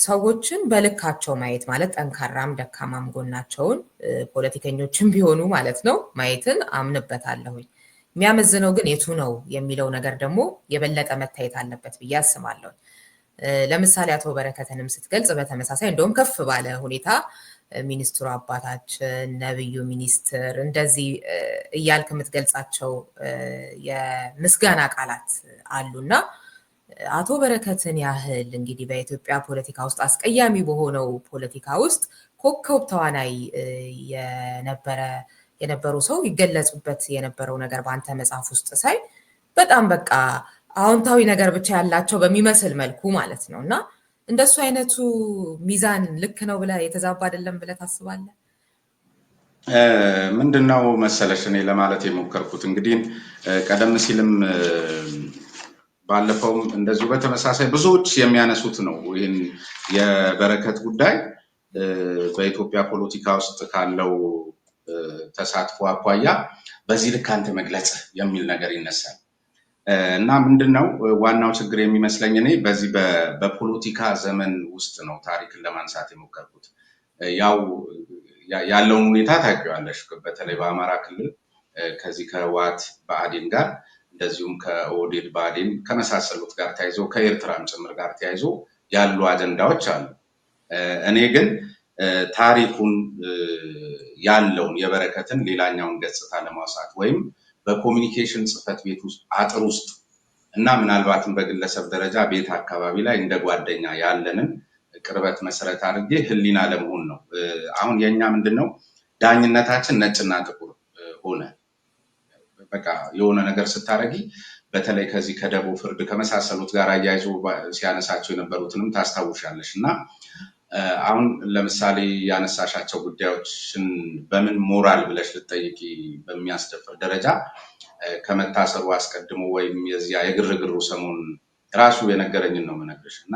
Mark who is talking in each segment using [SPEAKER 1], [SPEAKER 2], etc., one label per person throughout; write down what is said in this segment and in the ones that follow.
[SPEAKER 1] ሰዎችን በልካቸው ማየት ማለት ጠንካራም ደካማም ጎናቸውን ፖለቲከኞችም ቢሆኑ ማለት ነው ማየትን አምንበታለሁኝ። የሚያመዝነው ግን የቱ ነው የሚለው ነገር ደግሞ የበለጠ መታየት አለበት ብዬ አስባለሁ። ለምሳሌ አቶ በረከትንም ስትገልጽ በተመሳሳይ እንደውም ከፍ ባለ ሁኔታ ሚኒስትሩ አባታችን፣ ነብዩ ሚኒስትር እንደዚህ እያልክ የምትገልጻቸው የምስጋና ቃላት አሉና አቶ በረከትን ያህል እንግዲህ በኢትዮጵያ ፖለቲካ ውስጥ አስቀያሚ በሆነው ፖለቲካ ውስጥ ኮከብ ተዋናይ የነበሩ ሰው ይገለጹበት የነበረው ነገር በአንተ መጽሐፍ ውስጥ ሳይ በጣም በቃ አዎንታዊ ነገር ብቻ ያላቸው በሚመስል መልኩ ማለት ነው። እና እንደሱ አይነቱ ሚዛን ልክ ነው ብለህ የተዛባ አይደለም ብለህ ታስባለህ?
[SPEAKER 2] ምንድነው መሰለሽ እኔ ለማለት የሞከርኩት እንግዲህ ቀደም ሲልም ባለፈውም እንደዚሁ በተመሳሳይ ብዙዎች የሚያነሱት ነው። ይህን የበረከት ጉዳይ በኢትዮጵያ ፖለቲካ ውስጥ ካለው ተሳትፎ አኳያ በዚህ ልክ አንተ መግለጽ የሚል ነገር ይነሳል እና ምንድነው ዋናው ችግር የሚመስለኝ እኔ በዚህ በፖለቲካ ዘመን ውስጥ ነው ታሪክን ለማንሳት የሞከርኩት። ያው ያለውን ሁኔታ ታውቂዋለሽ። በተለይ በአማራ ክልል ከዚህ ከህወሓት ብአዴን ጋር እንደዚሁም ከኦህዴድ ብአዴን ከመሳሰሉት ጋር ተያይዞ ከኤርትራም ጭምር ጋር ተያይዞ ያሉ አጀንዳዎች አሉ። እኔ ግን ታሪኩን ያለውን የበረከትን ሌላኛውን ገጽታ ለማውሳት ወይም በኮሚኒኬሽን ጽህፈት ቤት ውስጥ አጥር ውስጥ እና ምናልባትም በግለሰብ ደረጃ ቤት አካባቢ ላይ እንደ ጓደኛ ያለንን ቅርበት መሰረት አድርጌ ህሊና ለመሆን ነው። አሁን የኛ ምንድነው ዳኝነታችን ነጭና ጥቁር ሆነ። በቃ የሆነ ነገር ስታረጊ በተለይ ከዚህ ከደቦ ፍርድ ከመሳሰሉት ጋር አያይዞ ሲያነሳቸው የነበሩትንም ታስታውሻለሽ እና አሁን ለምሳሌ ያነሳሻቸው ጉዳዮችን በምን ሞራል ብለሽ ልትጠይቂ በሚያስደፍር ደረጃ ከመታሰሩ አስቀድሞ ወይም የዚያ የግርግሩ ሰሞን ራሱ የነገረኝን ነው የምነግርሽ እና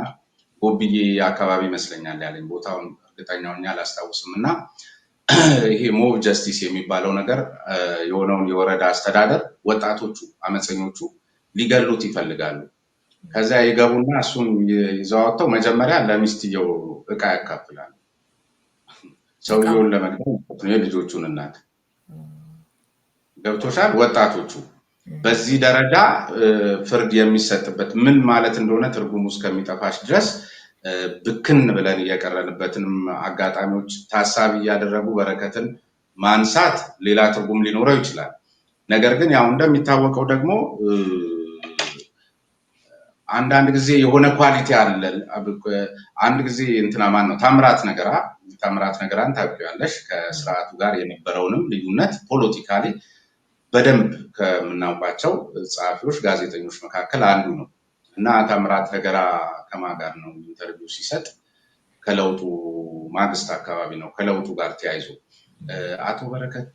[SPEAKER 2] ጎብዬ አካባቢ ይመስለኛል ያለኝ ቦታውን እርግጠኛውን አላስታውስም እና ይሄ ሞብ ጀስቲስ የሚባለው ነገር የሆነውን የወረዳ አስተዳደር ወጣቶቹ አመፀኞቹ ሊገሉት ይፈልጋሉ። ከዛ ይገቡና እሱን ይዘዋወጥተው መጀመሪያ ለሚስትየው እቃ ያካፍላሉ። ሰውየውን ለመግደል የልጆቹን እናት ገብቶሻል። ወጣቶቹ በዚህ ደረጃ ፍርድ የሚሰጥበት ምን ማለት እንደሆነ ትርጉሙ እስከሚጠፋሽ ድረስ ብክን ብለን እየቀረንበትንም አጋጣሚዎች ታሳቢ እያደረጉ በረከትን ማንሳት ሌላ ትርጉም ሊኖረው ይችላል። ነገር ግን ያው እንደሚታወቀው ደግሞ አንዳንድ ጊዜ የሆነ ኳሊቲ አለ። አንድ ጊዜ እንትና ማን ነው ታምራት ነገራን ታውቂዋለሽ። ከስርዓቱ ጋር የነበረውንም ልዩነት ፖለቲካሊ በደንብ ከምናውቃቸው ጸሐፊዎች፣ ጋዜጠኞች መካከል አንዱ ነው እና ታምራት ነገራ ከማን ጋር ነው ኢንተርቪው ሲሰጥ ከለውጡ ማግስት አካባቢ ነው። ከለውጡ ጋር ተያይዞ አቶ በረከት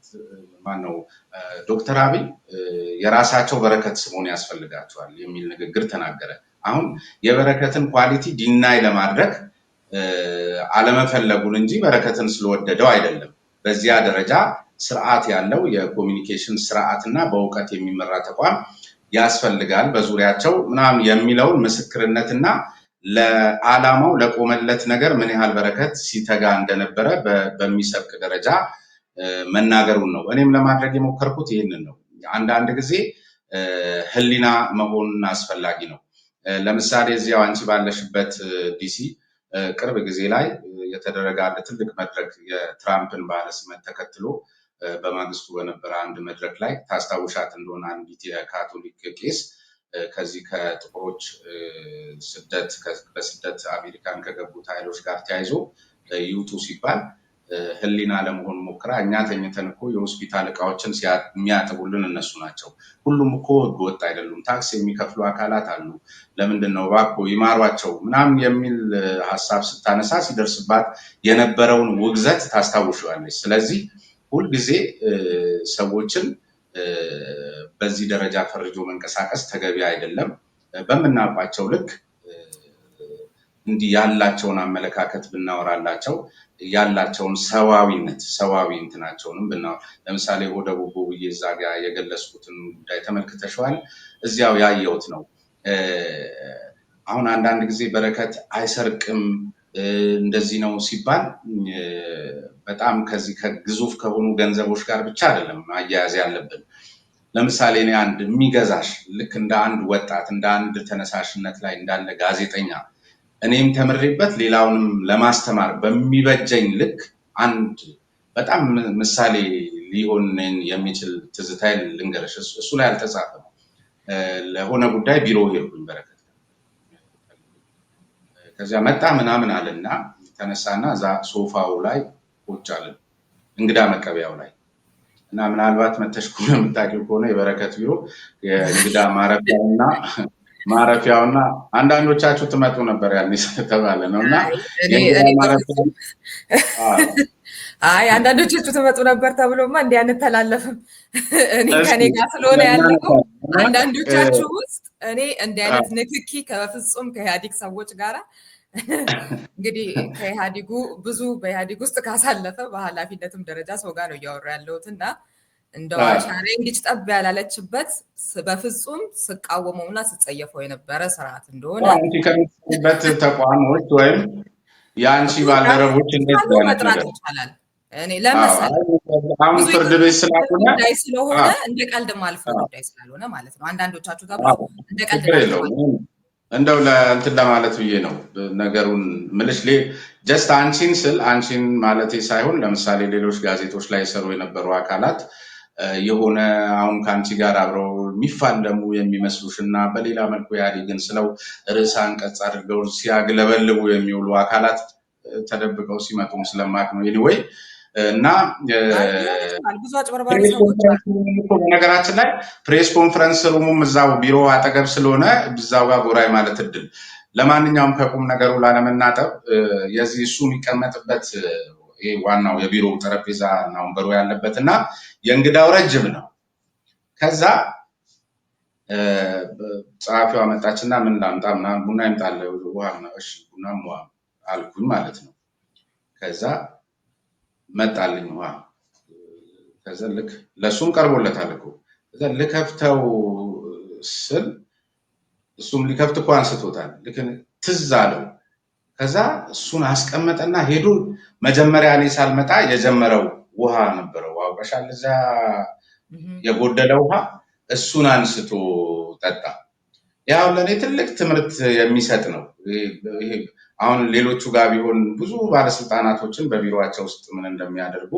[SPEAKER 2] ማነው ዶክተር አብይ የራሳቸው በረከት ስምኦን ያስፈልጋቸዋል የሚል ንግግር ተናገረ። አሁን የበረከትን ኳሊቲ ዲናይ ለማድረግ አለመፈለጉን እንጂ በረከትን ስለወደደው አይደለም። በዚያ ደረጃ ስርዓት ያለው የኮሚኒኬሽን ስርዓትና በእውቀት የሚመራ ተቋም ያስፈልጋል በዙሪያቸው ምናምን የሚለውን ምስክርነትና ለዓላማው ለቆመለት ነገር ምን ያህል በረከት ሲተጋ እንደነበረ በሚሰብክ ደረጃ መናገሩን ነው። እኔም ለማድረግ የሞከርኩት ይህንን ነው። አንዳንድ ጊዜ ህሊና መሆን አስፈላጊ ነው። ለምሳሌ እዚያው አንቺ ባለሽበት ዲሲ ቅርብ ጊዜ ላይ የተደረገ አንድ ትልቅ መድረክ የትራምፕን በዓለ ሲመት ተከትሎ በማግስቱ በነበረ አንድ መድረክ ላይ ታስታውሻት እንደሆነ አንዲት የካቶሊክ ቄስ ከዚህ ከጥቁሮች በስደት አሜሪካን ከገቡት ኃይሎች ጋር ተያይዞ ይውጡ ሲባል ህሊና ለመሆን ሞክራ እኛ ተኝተን እኮ የሆስፒታል እቃዎችን የሚያጥቡልን እነሱ ናቸው። ሁሉም እኮ ህገወጥ አይደሉም፣ ታክስ የሚከፍሉ አካላት አሉ፣ ለምንድን ነው እባክዎ ይማሯቸው ምናምን የሚል ሀሳብ ስታነሳ ሲደርስባት የነበረውን ውግዘት ታስታውሻለች። ስለዚህ ሁልጊዜ ሰዎችን በዚህ ደረጃ ፈርጆ መንቀሳቀስ ተገቢ አይደለም። በምናውቃቸው ልክ እንዲህ ያላቸውን አመለካከት ብናወራላቸው ያላቸውን ሰዋዊ እንትናቸውንም ብናወራ ለምሳሌ ወደ ቦቦ ብዬ እዛ ጋር የገለጽኩትን ጉዳይ ተመልክተሽዋል። እዚያው ያየሁት ነው። አሁን አንዳንድ ጊዜ በረከት አይሰርቅም እንደዚህ ነው ሲባል በጣም ከዚህ ከግዙፍ ከሆኑ ገንዘቦች ጋር ብቻ አይደለም ማያያዝ ያለብን። ለምሳሌ እኔ አንድ የሚገዛሽ ልክ እንደ አንድ ወጣት እንደ አንድ ተነሳሽነት ላይ እንዳለ ጋዜጠኛ እኔም ተምሬበት ሌላውንም ለማስተማር በሚበጀኝ ልክ አንድ በጣም ምሳሌ ሊሆን የሚችል ትዝታይ ልንገርሽ። እሱ ላይ አልተጻፈም። ለሆነ ጉዳይ ቢሮ ሄድኩኝ በረከት። ከዚያ መጣ ምናምን አለና ተነሳና እዛ ሶፋው ላይ ቁጭ አለ፣ እንግዳ መቀበያው ላይ እና ምናልባት መተሽ ከሆነ የምታውቂው ከሆነ የበረከት ቢሮ የእንግዳ ማረፊያውና አንዳንዶቻችሁ ትመጡ ነበር ያኔ ስለተባለ ነው እና
[SPEAKER 1] አይ አንዳንዶቻችሁ ትመጡ ነበር ተብሎማ እንዲህ አንተላለፍም። እኔ ከኔ ጋር ስለሆነ ያለው አንዳንዶቻችሁ ውስጥ እኔ እንዲህ አይነት ንክኪ ከፍጹም ከኢህአዴግ ሰዎች ጋራ እንግዲህ ከኢህአዴጉ ብዙ በኢህአዴግ ውስጥ ካሳለፈ በኃላፊነትም ደረጃ ሰው ጋር ነው እያወራ ያለሁት እና እንደው አሻሬ እንዲህ ጠብ ያላለችበት በፍጹም ስቃወመውና ስጸየፈው የነበረ ስርዓት እንደሆነ
[SPEAKER 2] አንቺ ከምትሰሪበት ተቋሞች ወይም የአንቺ ባልደረቦች እንደዚህ
[SPEAKER 1] መጥራት ይቻላል። እኔ ለምሳሌ
[SPEAKER 2] አሁን ፍርድ ቤት ስላልሆነ
[SPEAKER 1] ጉዳይ ስለሆነ እንደ ቀልድ ማልፈው ጉዳይ ስላልሆነ ማለት ነው። አንዳንዶቻችሁ ተብሎ እንደ ቀልድ
[SPEAKER 2] እንደው ለእንትን ለማለት ብዬ ነው ነገሩን ምልሽ። ጀስት አንቺን ስል አንቺን ማለቴ ሳይሆን ለምሳሌ ሌሎች ጋዜጦች ላይ ሰሩ የነበሩ አካላት የሆነ አሁን ከአንቺ ጋር አብረው የሚፋለሙ የሚመስሉሽ እና በሌላ መልኩ ኢህአዴግን ስለው ርዕሰ አንቀጽ አድርገው ሲያግለበልቡ የሚውሉ አካላት ተደብቀው ሲመጡም ስለማቅ ነው። ኤኒዌይ እና
[SPEAKER 1] ብዙ አጭበርባሪ ሰዎች
[SPEAKER 2] በነገራችን ላይ ፕሬስ ኮንፈረንስ ሩሙም እዛው ቢሮ አጠገብ ስለሆነ እዛው ጋር ጎራይ ማለት እድል። ለማንኛውም ከቁም ነገሩ ላለመናጠብ የዚህ እሱ የሚቀመጥበት ይሄ ዋናው የቢሮ ጠረጴዛ እና ወንበሩ ያለበት እና የእንግዳው ረጅም ነው። ከዛ ጸሐፊዋ መጣችና ምን ላምጣ ምናምን ቡና ይምጣል ውሃ እሺ ቡናም ውሃ አልኩኝ ማለት ነው። ከዛ መጣልኝ ውሃ። ከዛ ልክ ለሱም ቀርቦለታል እኮ ከዛ ልከፍተው ስል እሱም ሊከፍት እኮ አንስቶታል። ልክ ትዝ አለው። ከዛ እሱን አስቀመጠና ሄዶ መጀመሪያ እኔ ሳልመጣ የጀመረው ውሃ ነበረው አውቀሻል፣ እዛ የጎደለ ውሃ እሱን አንስቶ ጠጣ። ያው ለእኔ ትልቅ ትምህርት የሚሰጥ ነው። አሁን ሌሎቹ ጋር ቢሆን ብዙ ባለስልጣናቶችን በቢሮቸው ውስጥ ምን እንደሚያደርጉ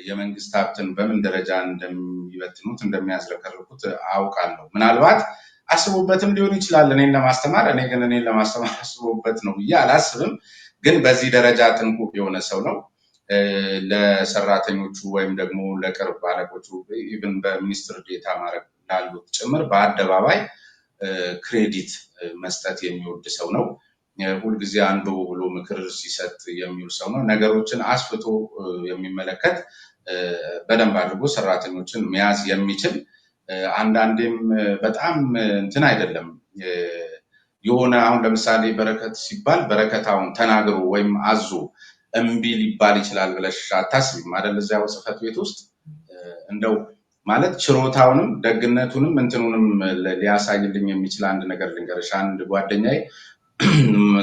[SPEAKER 2] የመንግስት ሀብትን በምን ደረጃ እንደሚበትኑት እንደሚያዝረከርኩት አውቃለሁ። ምናልባት አስቦበትም ሊሆን ይችላል እኔን ለማስተማር። እኔ ግን እኔን ለማስተማር አስቦበት ነው ብዬ አላስብም። ግን በዚህ ደረጃ ጥንቁቅ የሆነ ሰው ነው። ለሰራተኞቹ ወይም ደግሞ ለቅርብ አለቆቹ ኢቭን በሚኒስትር ዴታ ማድረግ ላሉት ጭምር በአደባባይ ክሬዲት መስጠት የሚወድ ሰው ነው። ሁልጊዜ አንብቡ ብሎ ምክር ሲሰጥ የሚውል ሰው ነው። ነገሮችን አስፍቶ የሚመለከት በደንብ አድርጎ ሰራተኞችን መያዝ የሚችል አንዳንዴም በጣም እንትን አይደለም የሆነ አሁን ለምሳሌ በረከት ሲባል በረከት አሁን ተናግሮ ወይም አዞ እምቢ ሊባል ይችላል ብለሽ አታስቢም አይደል? እዚያው ጽሕፈት ቤት ውስጥ እንደው ማለት ችሮታውንም ደግነቱንም እንትኑንም ሊያሳይልኝ የሚችል አንድ ነገር ልንገርሽ። አንድ ጓደኛዬ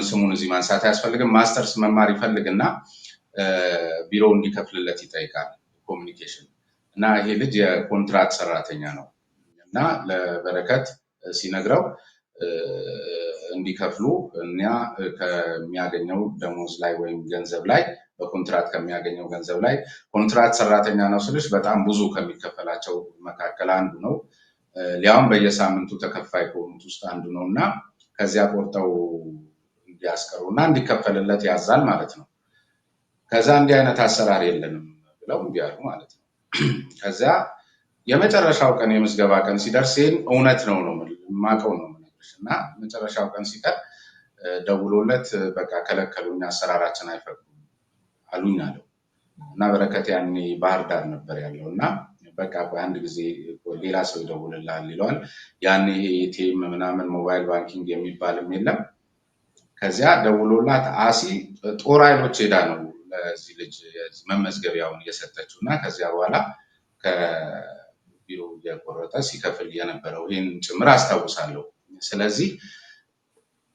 [SPEAKER 2] ስሙን እዚህ ማንሳት አያስፈልግም፣ ማስተርስ መማር ይፈልግና ቢሮ እንዲከፍልለት ይጠይቃል ኮሚኒኬሽን። እና ይሄ ልጅ የኮንትራት ሰራተኛ ነው እና ለበረከት ሲነግረው እንዲከፍሉ እኛ ከሚያገኘው ደሞዝ ላይ ወይም ገንዘብ ላይ በኮንትራት ከሚያገኘው ገንዘብ ላይ ኮንትራት ሰራተኛ ነው ስልሽ በጣም ብዙ ከሚከፈላቸው መካከል አንዱ ነው። ሊያውም በየሳምንቱ ተከፋይ ከሆኑት ውስጥ አንዱ ነው እና ከዚያ ቆርጠው እንዲያስቀሩ እና እንዲከፈልለት ያዛል ማለት ነው። ከዛ እንዲህ አይነት አሰራር የለንም ብለው እምቢ አሉ ማለት ነው። ከዚያ የመጨረሻው ቀን የምዝገባ ቀን ሲደርስ እውነት ነው የማውቀው ነው የምነግርሽ እና መጨረሻው ቀን ሲቀር ደውሎለት በቃ ከለከሉኝ፣ አሰራራችን አይፈቅዱም አሉኝ አለው እና በረከት ያኔ ባህር ዳር ነበር ያለው እና በቃ አንድ ጊዜ ሌላ ሰው ይደውልልሃል ይለዋል። ያኔ ይሄ ኤቲኤም ምናምን ሞባይል ባንኪንግ የሚባልም የለም። ከዚያ ደውሎላት አሲ ጦር ኃይሎች ሄዳ ነው ለዚህ ልጅ መመዝገቢያውን እየሰጠችው እና ከዚያ በኋላ ከቢሮ እየቆረጠ ሲከፍል የነበረው ይህን ጭምር አስታውሳለሁ። ስለዚህ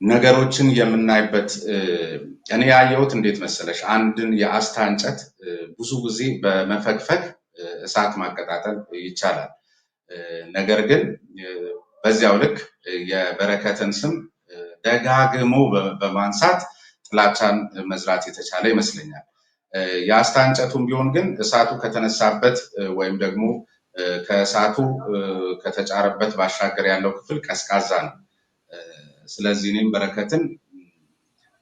[SPEAKER 2] ነገሮችን የምናይበት እኔ ያየሁት እንዴት መሰለሽ፣ አንድን የአስታ እንጨት ብዙ ጊዜ በመፈግፈግ እሳት ማቀጣጠል ይቻላል። ነገር ግን በዚያው ልክ የበረከትን ስም ደጋግሞ በማንሳት ጥላቻን መዝራት የተቻለ ይመስለኛል። የአስታ እንጨቱም ቢሆን ግን እሳቱ ከተነሳበት ወይም ደግሞ ከእሳቱ ከተጫረበት ባሻገር ያለው ክፍል ቀዝቃዛ ነው። ስለዚህ እኔም በረከትን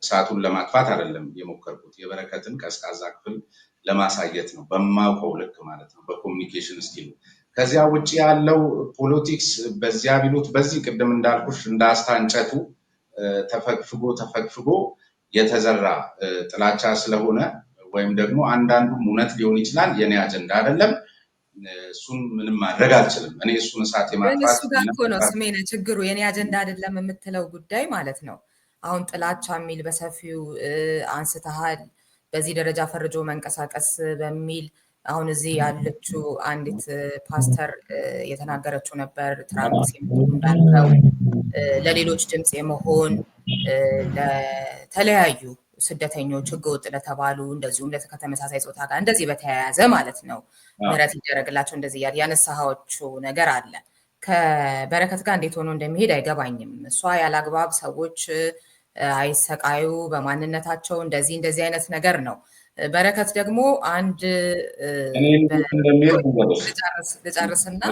[SPEAKER 2] እሳቱን ለማጥፋት አይደለም የሞከርኩት፣ የበረከትን ቀዝቃዛ ክፍል ለማሳየት ነው፣ በማውቀው ልክ ማለት ነው፣ በኮሚኒኬሽን ስኪል። ከዚያ ውጭ ያለው ፖለቲክስ በዚያ ቢሉት በዚህ ቅድም እንዳልኩሽ እንደ አስታ እንጨቱ ተፈግፍጎ የተዘራ ጥላቻ ስለሆነ ወይም ደግሞ አንዳንዱም እውነት ሊሆን ይችላል፣ የኔ አጀንዳ አይደለም። እሱን ምንም ማድረግ አልችልም። እኔ እሱን እሳት የማጥፋት
[SPEAKER 1] እሱ ጋር እኮ ነው ስሜነ ችግሩ። የኔ አጀንዳ አይደለም የምትለው ጉዳይ ማለት ነው። አሁን ጥላቻ የሚል በሰፊው አንስተሃል። በዚህ ደረጃ ፈርጆ መንቀሳቀስ በሚል አሁን እዚህ ያለችው አንዲት ፓስተር የተናገረችው ነበር። ትራምፕ ሲመጡ እንዳልከው ለሌሎች ድምፅ የመሆን ለተለያዩ ስደተኞች ህገወጥ ለተባሉ እንደዚሁም ከተመሳሳይ ጾታ ጋር እንደዚህ በተያያዘ ማለት ነው ምህረት ይደረግላቸው እንደዚህ እያለ ያነሳሃዎቹ ነገር አለ። ከበረከት ጋር እንዴት ሆኖ እንደሚሄድ አይገባኝም። እሷ ያላግባብ ሰዎች አይሰቃዩ በማንነታቸው እንደዚህ አይነት ነገር ነው። በረከት ደግሞ አንድ ልጨርስና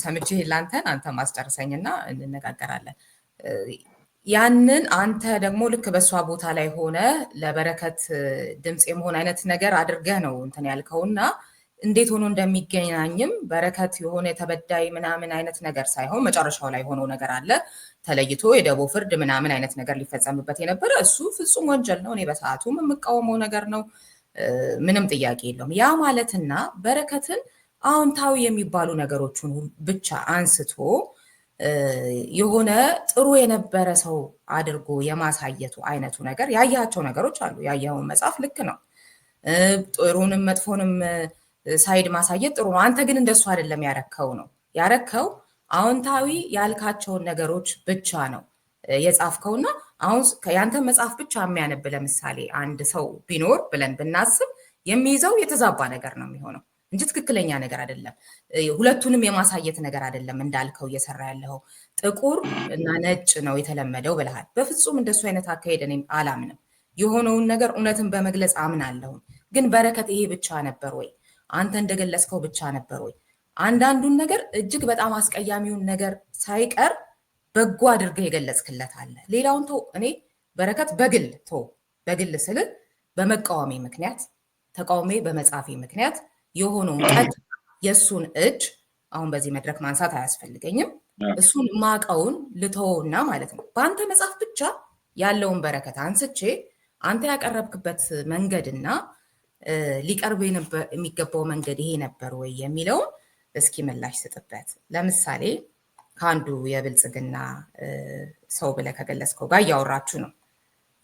[SPEAKER 1] ሰምቼ ላንተን አንተ ማስጨርሰኝና እንነጋገራለን። ያንን አንተ ደግሞ ልክ በእሷ ቦታ ላይ ሆነ ለበረከት ድምፅ የመሆን አይነት ነገር አድርገህ ነው እንትን ያልከውና እንዴት ሆኖ እንደሚገናኝም በረከት የሆነ የተበዳይ ምናምን አይነት ነገር ሳይሆን መጨረሻው ላይ ሆነው ነገር አለ ተለይቶ የደቦ ፍርድ ምናምን አይነት ነገር ሊፈጸምበት የነበረ እሱ ፍጹም ወንጀል ነው። እኔ በሰዓቱም የምቃወመው ነገር ነው። ምንም ጥያቄ የለውም። ያ ማለትና በረከትን አዎንታዊ የሚባሉ ነገሮችን ብቻ አንስቶ የሆነ ጥሩ የነበረ ሰው አድርጎ የማሳየቱ አይነቱ ነገር ያያቸው ነገሮች አሉ። ያየኸውን መጽሐፍ ልክ ነው። ጥሩንም መጥፎንም ሳይድ ማሳየት ጥሩ ነው። አንተ ግን እንደሱ አይደለም ያረከው አዎንታዊ ያልካቸውን ነገሮች ብቻ ነው የጻፍከውና አሁን ያንተ መጽሐፍ ብቻ የሚያነብ ለምሳሌ አንድ ሰው ቢኖር ብለን ብናስብ የሚይዘው የተዛባ ነገር ነው የሚሆነው እንጂ ትክክለኛ ነገር አይደለም። ሁለቱንም የማሳየት ነገር አይደለም እንዳልከው እየሰራ ያለው ጥቁር እና ነጭ ነው የተለመደው ብለሃል። በፍጹም እንደሱ አይነት አካሄድ እኔም አላምንም። የሆነውን ነገር እውነትን በመግለጽ አምናለሁ። ግን በረከት ይሄ ብቻ ነበር ወይ? አንተ እንደገለጽከው ብቻ ነበር ወይ? አንዳንዱን ነገር እጅግ በጣም አስቀያሚውን ነገር ሳይቀር በጎ አድርገህ የገለጽክለት አለ። ሌላውን ተው። እኔ በረከት በግል ስል በመቃወሜ ምክንያት ተቃውሜ በመጻፌ ምክንያት የሆነውን ቀጥ የእሱን እጅ አሁን በዚህ መድረክ ማንሳት አያስፈልገኝም። እሱን ማቀውን ልተውና ማለት ነው በአንተ መጽሐፍ ብቻ ያለውን በረከት አንስቼ አንተ ያቀረብክበት መንገድና ሊቀርብ የሚገባው መንገድ ይሄ ነበር ወይ የሚለውን እስኪ ምላሽ ስጥበት። ለምሳሌ ከአንዱ የብልጽግና ሰው ብለህ ከገለጽከው ጋር እያወራችሁ ነው።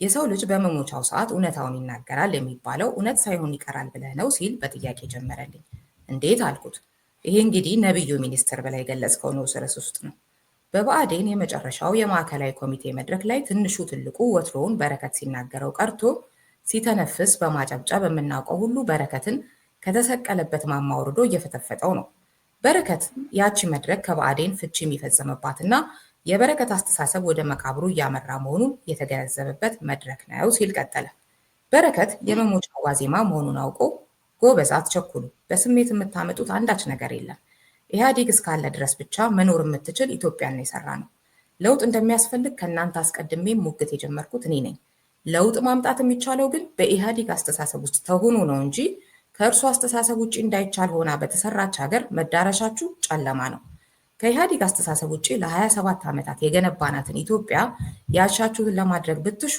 [SPEAKER 1] የሰው ልጅ በመሞቻው ሰዓት እውነታውን ይናገራል የሚባለው እውነት ሳይሆን ይቀራል ብለህ ነው ሲል በጥያቄ ጀመረልኝ። እንዴት አልኩት። ይሄ እንግዲህ ነብዩ ሚኒስትር ብለህ የገለጽከው ንዑስ ርዕስ ውስጥ ነው። በብአዴን የመጨረሻው የማዕከላዊ ኮሚቴ መድረክ ላይ ትንሹ ትልቁ ወትሮውን በረከት ሲናገረው ቀርቶ ሲተነፍስ በማጨብጨብ የምናውቀው ሁሉ በረከትን ከተሰቀለበት ማማ ወርዶ እየፈተፈጠው ነው። በረከት ያቺ መድረክ ከብአዴን ፍቺ የሚፈጸምባትና የበረከት አስተሳሰብ ወደ መቃብሩ እያመራ መሆኑን የተገነዘበበት መድረክ ነው ሲል ቀጠለ። በረከት የመሞቻ ዋዜማ መሆኑን አውቆ ጎበዝ አትቸኩሉ፣ በስሜት የምታመጡት አንዳች ነገር የለም። ኢህአዴግ እስካለ ድረስ ብቻ መኖር የምትችል ኢትዮጵያን የሰራ ነው። ለውጥ እንደሚያስፈልግ ከእናንተ አስቀድሜ ሙግት የጀመርኩት እኔ ነኝ። ለውጥ ማምጣት የሚቻለው ግን በኢህአዴግ አስተሳሰብ ውስጥ ተሆኖ ነው እንጂ ከእርሱ አስተሳሰብ ውጭ እንዳይቻል ሆና በተሰራች ሀገር መዳረሻችሁ ጨለማ ነው። ከኢህአዴግ አስተሳሰብ ውጭ ለ27 ዓመታት የገነባናትን ኢትዮጵያ ያሻችሁትን ለማድረግ ብትሹ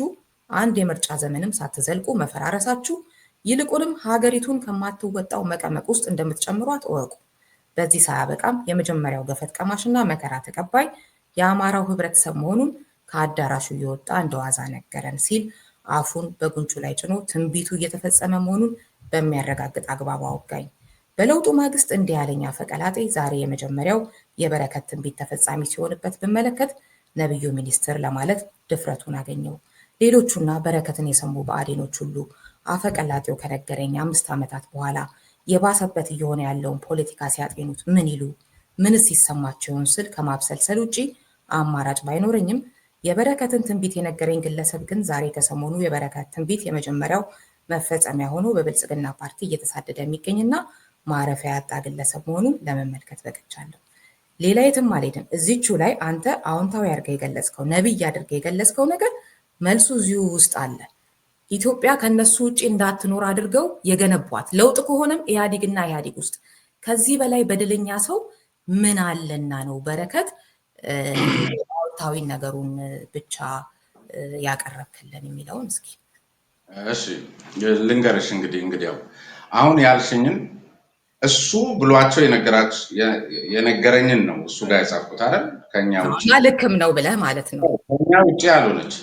[SPEAKER 1] አንድ የምርጫ ዘመንም ሳትዘልቁ መፈራረሳችሁ ይልቁንም ሀገሪቱን ከማትወጣው መቀመቅ ውስጥ እንደምትጨምሯት እወቁ። በዚህ ሳያበቃም የመጀመሪያው ገፈት ቀማሽና መከራ ተቀባይ የአማራው ህብረተሰብ መሆኑን ከአዳራሹ እየወጣ እንደዋዛ ነገረን ሲል አፉን በጉንጩ ላይ ጭኖ ትንቢቱ እየተፈጸመ መሆኑን በሚያረጋግጥ አግባብ አወጋኝ። በለውጡ ማግስት እንዲህ ያለኝ አፈቀላጤ ዛሬ የመጀመሪያው የበረከት ትንቢት ተፈጻሚ ሲሆንበት ብመለከት ነብዩ ሚኒስትር ለማለት ድፍረቱን አገኘው። ሌሎቹና በረከትን የሰሙ ብአዴኖች ሁሉ አፈቀላጤው ከነገረኝ 5 ዓመታት በኋላ የባሰበት እየሆነ ያለውን ፖለቲካ ሲያጤኑት ምን ይሉ ምንስ ይሰማቸውን ስል ከማብሰልሰል ውጪ አማራጭ ባይኖረኝም የበረከትን ትንቢት የነገረኝ ግለሰብ ግን ዛሬ ከሰሞኑ የበረከት ትንቢት የመጀመሪያው መፈጸሚያ ሆኖ በብልጽግና ፓርቲ እየተሳደደ የሚገኝና ማረፊያ ያጣ ግለሰብ መሆኑን ለመመልከት በቅቻለሁ። ሌላ የትም አልሄድም። እዚቹ ላይ አንተ አዎንታዊ አድርገህ የገለጽከው ነብይ አድርገህ የገለጽከው ነገር መልሱ እዚሁ ውስጥ አለ። ኢትዮጵያ ከነሱ ውጭ እንዳትኖር አድርገው የገነቧት ለውጥ ከሆነም ኢህአዴግና ኢህአዴግ ውስጥ ከዚህ በላይ በደለኛ ሰው ምን አለና ነው በረከት አዎንታዊ ነገሩን ብቻ ያቀረብክልን የሚለውን እስኪ።
[SPEAKER 2] እሺ ልንገርሽ እንግዲያው አሁን ያልሽኝን እሱ ብሏቸው የነገረኝን ነው እሱ ጋር የጻፍኩት አይደል? ከኛ ውጪ
[SPEAKER 1] ልክም ነው ብለህ ማለት ነው።
[SPEAKER 2] ከኛ ውጪ ያልሆነች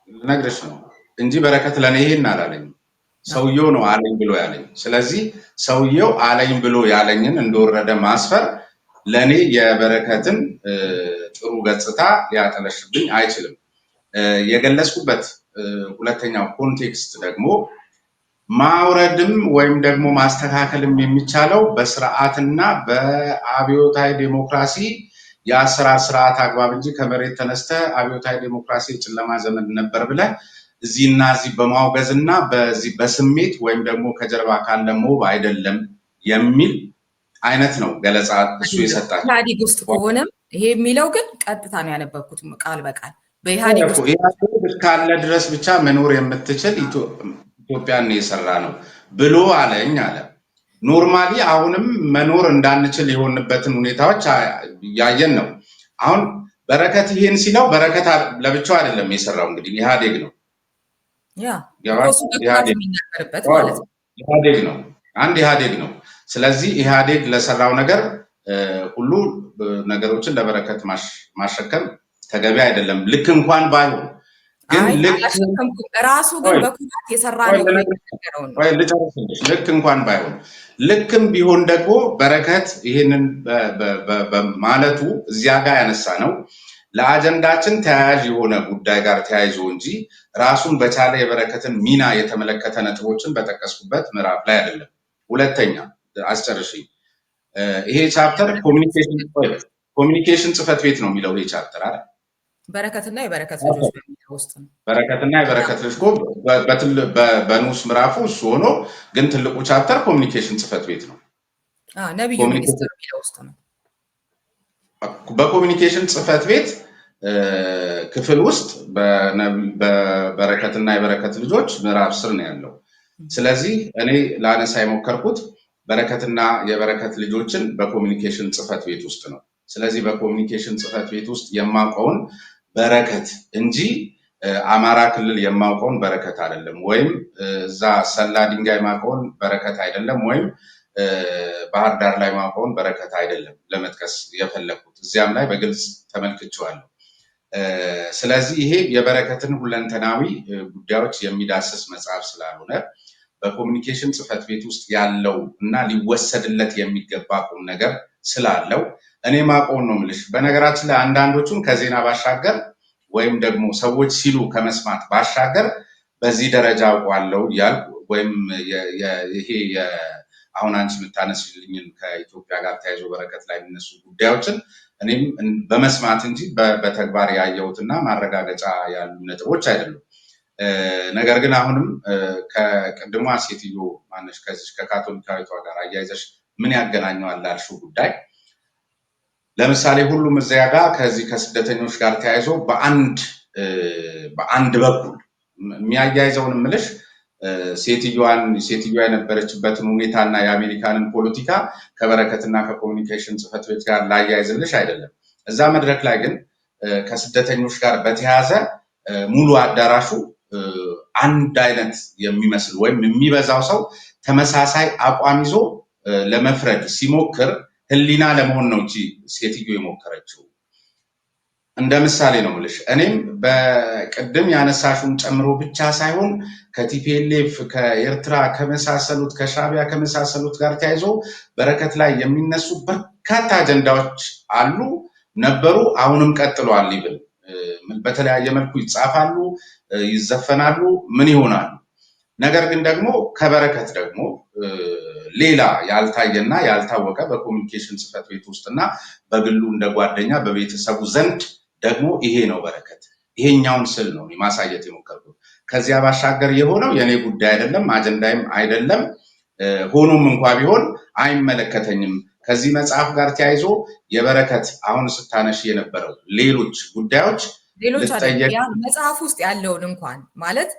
[SPEAKER 2] ልነግርሽ ነው እንጂ በረከት ለኔ ይሄን አላለኝም። ሰውየው ነው አለኝ ብሎ ያለኝ። ስለዚህ ሰውየው አለኝ ብሎ ያለኝን እንደወረደ ማስፈር ለኔ የበረከትን ጥሩ ገጽታ ሊያጠለሽብኝ አይችልም። የገለጽኩበት ሁለተኛው ኮንቴክስት ደግሞ ማውረድም ወይም ደግሞ ማስተካከልም የሚቻለው በስርዓትና በአብዮታዊ ዴሞክራሲ የአሰራር ስርዓት አግባብ እንጂ ከመሬት ተነስተ አብዮታዊ ዴሞክራሲ የጨለማ ዘመን ነበር ብለህ እዚህና እዚህ በማውገዝና በዚህ በስሜት ወይም ደግሞ ከጀርባ ካለ ሞብ አይደለም የሚል አይነት ነው ገለጻ እሱ የሰጣቸው።
[SPEAKER 1] ኢህአዴግ ውስጥ ከሆነም ይሄ የሚለው ግን ቀጥታ ነው ያነበብኩት ቃል በቃል በኢህአዴግ
[SPEAKER 2] ውስጥ ካለ ድረስ ብቻ መኖር የምትችል ኢትዮጵያን የሰራ ነው ብሎ አለኝ አለ። ኖርማሊ አሁንም መኖር እንዳንችል የሆንበትን ሁኔታዎች ያየን ነው። አሁን በረከት ይሄን ሲለው በረከት ለብቻው አይደለም የሰራው፣ እንግዲህ ኢህአዴግ ነው ኢህአዴግ ነው አንድ ኢህአዴግ ነው። ስለዚህ ኢህአዴግ ለሰራው ነገር ሁሉ ነገሮችን ለበረከት ማሸከም ተገቢ አይደለም። ልክ እንኳን ባይሆን
[SPEAKER 1] ራሱ ግን በኩራት የሰራ ነው።
[SPEAKER 2] ልክ እንኳን ባይሆን ልክም ቢሆን ደግሞ በረከት ይህንን ማለቱ እዚያ ጋር ያነሳ ነው ለአጀንዳችን ተያያዥ የሆነ ጉዳይ ጋር ተያይዞ እንጂ ራሱን በቻለ የበረከትን ሚና የተመለከተ ነጥቦችን በጠቀስኩበት ምዕራፍ ላይ አይደለም። ሁለተኛ አስጨርሽኝ። ይሄ ቻፕተር ኮሚኒኬሽን ጽህፈት ቤት ነው የሚለው ይሄ ቻፕተር አይደል?
[SPEAKER 1] በረከትና የበረከት ልጆች በሚለው ውስጥ ነው።
[SPEAKER 2] በረከትና የበረከት ልጅ በንዑስ ምዕራፉ እሱ ሆኖ ግን ትልቁ ቻፕተር ኮሚኒኬሽን ጽህፈት ቤት ነው።
[SPEAKER 1] ነብዩ ሚኒስትር የሚለው ውስጥ ነው።
[SPEAKER 2] በኮሚኒኬሽን ጽህፈት ቤት ክፍል ውስጥ በበረከትና የበረከት ልጆች ምዕራፍ ስር ነው ያለው። ስለዚህ እኔ ላነሳ የሞከርኩት በረከትና የበረከት ልጆችን በኮሚኒኬሽን ጽህፈት ቤት ውስጥ ነው። ስለዚህ በኮሚኒኬሽን ጽህፈት ቤት ውስጥ የማውቀውን በረከት እንጂ አማራ ክልል የማውቀውን በረከት አይደለም፣ ወይም እዛ ሰላ ድንጋይ ማውቀውን በረከት አይደለም፣ ወይም ባህር ዳር ላይ ማውቀውን በረከት አይደለም ለመጥቀስ የፈለኩት። እዚያም ላይ በግልጽ ተመልክቼዋለሁ። ስለዚህ ይሄ የበረከትን ሁለንተናዊ ጉዳዮች የሚዳስስ መጽሐፍ ስላልሆነ በኮሚኒኬሽን ጽህፈት ቤት ውስጥ ያለው እና ሊወሰድለት የሚገባ ቁም ነገር ስላለው እኔ ማውቀውን ነው የምልሽ። በነገራችን ላይ አንዳንዶቹም ከዜና ባሻገር ወይም ደግሞ ሰዎች ሲሉ ከመስማት ባሻገር በዚህ ደረጃ አውቀዋለሁ እያልኩ ወይም ይሄ አሁን አንቺ የምታነሽልኝን ከኢትዮጵያ ጋር ተያይዞ በረከት ላይ የሚነሱ ጉዳዮችን እኔም በመስማት እንጂ በተግባር ያየሁትና ማረጋገጫ ያሉ ነጥቦች አይደሉም። ነገር ግን አሁንም ከቅድሟ ሴትዮ ማነሽ ከዚህ ከካቶሊካዊቷ ጋር አያይዘሽ ምን ያገናኘዋል ላልሽው ጉዳይ ለምሳሌ ሁሉም እዚያ ጋር ከዚህ ከስደተኞች ጋር ተያይዞ በአንድ በኩል የሚያያይዘውን ምልሽ ሴትዮዋ የነበረችበትን ሁኔታና የአሜሪካንን ፖለቲካ ከበረከትና ከኮሚኒኬሽን ጽህፈት ቤት ጋር ላያይዝልሽ አይደለም። እዛ መድረክ ላይ ግን ከስደተኞች ጋር በተያያዘ ሙሉ አዳራሹ አንድ አይነት የሚመስል ወይም የሚበዛው ሰው ተመሳሳይ አቋም ይዞ ለመፍረድ ሲሞክር ህሊና ለመሆን ነው እንጂ ሴትዮ የሞከረችው። እንደ ምሳሌ ነው የምልሽ። እኔም በቅድም ያነሳሹን ጨምሮ ብቻ ሳይሆን ከቲፒኤልኤፍ ከኤርትራ ከመሳሰሉት ከሻዕቢያ ከመሳሰሉት ጋር ተያይዞ በረከት ላይ የሚነሱ በርካታ አጀንዳዎች አሉ። ነበሩ፣ አሁንም ቀጥሏል። ይብል በተለያየ መልኩ ይጻፋሉ፣ ይዘፈናሉ፣ ምን ይሆናሉ። ነገር ግን ደግሞ ከበረከት ደግሞ ሌላ ያልታየና ያልታወቀ በኮሚኒኬሽን ጽሕፈት ቤት ውስጥና በግሉ እንደ ጓደኛ በቤተሰቡ ዘንድ ደግሞ ይሄ ነው በረከት። ይሄኛውን ስል ነው ማሳየት የሞከርኩት። ከዚያ ባሻገር የሆነው የኔ ጉዳይ አይደለም፣ አጀንዳይም አይደለም። ሆኖም እንኳ ቢሆን አይመለከተኝም። ከዚህ መጽሐፍ ጋር ተያይዞ የበረከት አሁን ስታነሽ የነበረው ሌሎች ጉዳዮች
[SPEAKER 1] መጽሐፍ ውስጥ ያለውን እንኳን ማለት